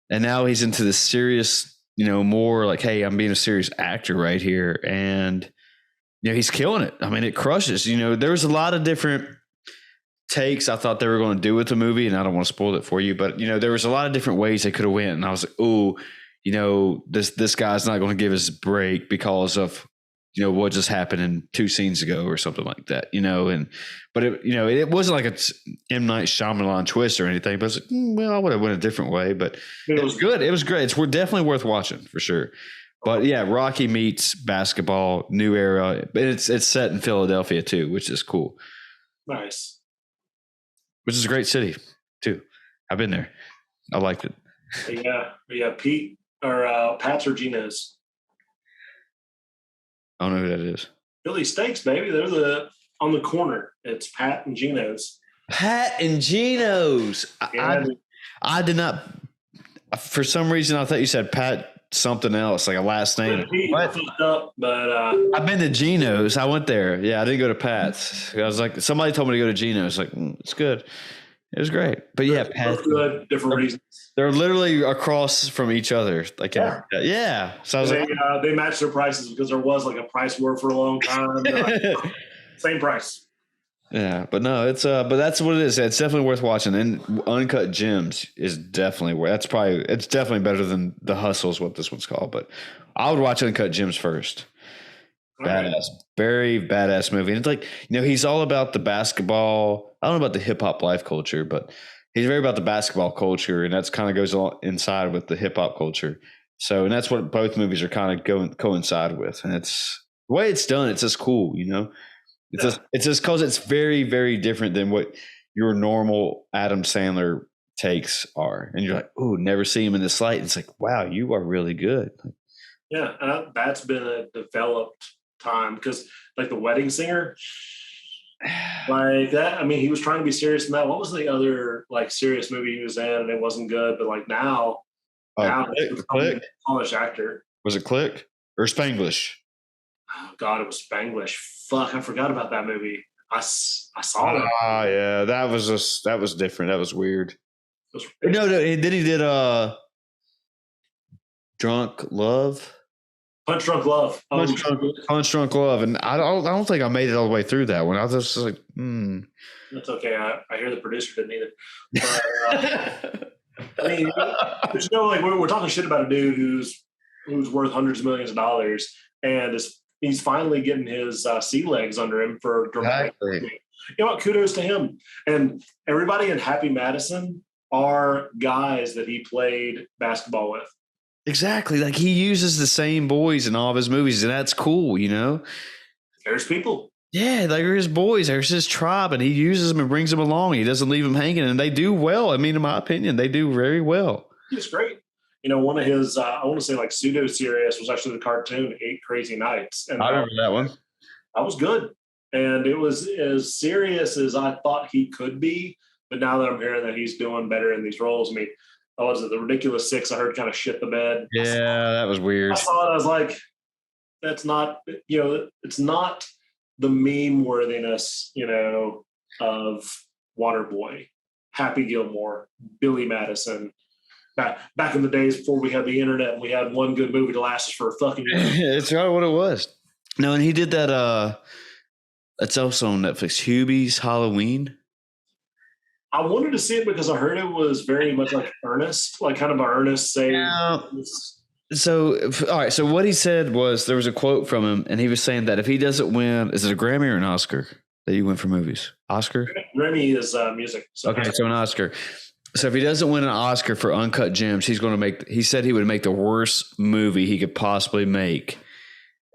and now he's into this serious. More like, hey, I'm being a serious actor right here. And, he's killing it. I mean, it crushes. There was a lot of different takes I thought they were going to do with the movie, and I don't want to spoil it for you, but, there was a lot of different ways they could have went. And I was like, oh, this guy's not going to give us a break because of, what just happened in 2 scenes ago or something like that, but it wasn't like a M. Night Shyamalan twist or anything, but it's like, I would have went a different way, but it was good. It was great. We're definitely worth watching for sure. But yeah, Rocky meets basketball, new era, but it's set in Philadelphia too, which is cool. Nice. Which is a great city too. I've been there. I liked it. Yeah. Pete or Pat's or Gino's. I don't know who that is. Philly Steaks, baby. They're on the corner. It's Pat and Gino's. Pat and Gino's. Yeah. I did not. For some reason, I thought you said Pat something else, like a last name. I fucked up, but I've been to Gino's. I went there. Yeah, I didn't go to Pat's. I was like, somebody told me to go to Gino's. Like, it's good. It was great. But yeah, Pat's good. Different reasons. They're literally across from each other. Like, yeah. So I was they matched their prices because there was like a price war for a long time. Like, same price. Yeah, but no, it's but that's what it is. It's definitely worth watching. And Uncut Gems is definitely it's definitely better than The Hustle is what this one's called. But I would watch Uncut Gems first. Badass, very badass movie. And it's like, he's all about the basketball. I don't know about the hip hop life culture, but he's very about the basketball culture, and that's kind of goes inside with the hip hop culture. So, and that's what both movies are kind of coincide with. And it's the way it's done. It's just cool, It's just because it's very, very different than what your normal Adam Sandler takes are. And you're like, oh, never see him in this light. It's like, wow, you are really good. Yeah, that's been a developed time because like The Wedding Singer, like that. I mean, he was trying to be serious in that. What was the other like serious movie he was in, and it wasn't good? But like now he's a polished actor. Was it Click or Spanglish? Oh God, it was Spanglish. Fuck, I forgot about that movie. I saw it. Ah, yeah, that was different. That was weird. No, then he did Drunk Love. Punch Drunk Love. Punch Drunk Love, and I don't think I made it all the way through that one. I was just like, That's okay. I hear the producer didn't either. But, I mean, but like we're talking shit about a dude who's worth hundreds of millions of dollars, and he's finally getting his sea legs under him for dramatic. Exactly. You know what? Kudos to him. And everybody in Happy Madison are guys that he played basketball with. Exactly. Like he uses the same boys in all of his movies, and that's cool, There's people. Yeah, they're his boys. There's his tribe, and he uses them and brings them along. He doesn't leave them hanging, and they do well. I mean, in my opinion, they do very well. He's great. One of his, I want to say like pseudo-serious was actually the cartoon 8 Crazy Nights. And I remember that one. That was good. And it was as serious as I thought he could be. But now that I'm hearing that he's doing better in these roles, I mean, was it The Ridiculous Six? I heard kind of shit the bed. Yeah, that was weird. I saw it. I was like, that's not, it's not the meme worthiness, of Waterboy. Happy Gilmore, Billy Madison. Back in the days before we had the internet and we had one good movie to last us for a fucking year. It's right what it was. No, and he did that. It's also on Netflix. Hubie's Halloween. I wanted to see it because I heard it was very much like Ernest, like kind of an Ernest saying. Yeah. So, all right. So what he said was there was a quote from him, and he was saying that if he doesn't win, is it a Grammy or an Oscar that you win for movies? Oscar? Grammy is music. So. Okay, so an Oscar. So if he doesn't win an Oscar for Uncut Gems, he's going to make. He said he would make the worst movie he could possibly make,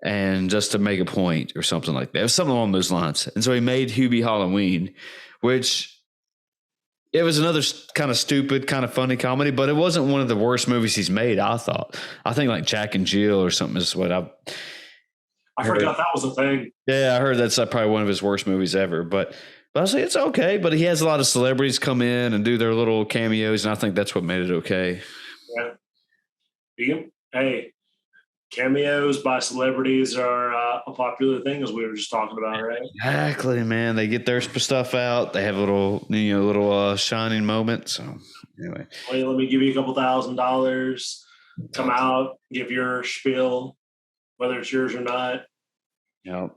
and just to make a point or something like that. It was something along those lines. And so he made Hubie Halloween, which. It was another kind of stupid, kind of funny comedy, but it wasn't one of the worst movies he's made, I thought. I think like Jack and Jill or something is what I forgot that was a thing. Yeah, I heard that's probably one of his worst movies ever. But I was like, it's okay. But he has a lot of celebrities come in and do their little cameos, and I think that's what made it okay. Yeah. Hey, cameos by celebrities are a popular thing, as we were just talking about, right? Exactly, man. They get their stuff out. They have little shining moments. So anyway, well, let me give you a couple $1,000. Come out, give your spiel, whether it's yours or not. Yeah.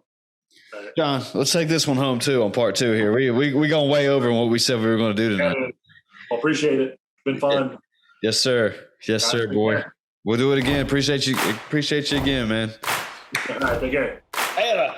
John, let's take this one home too on part 2 here. We going way over on what we said we were going to do tonight. Well, appreciate it. It's been fun. Yes, sir. Yes, sir, boy. Care. We'll do it again. Appreciate you again, man. All right, take care. Hey,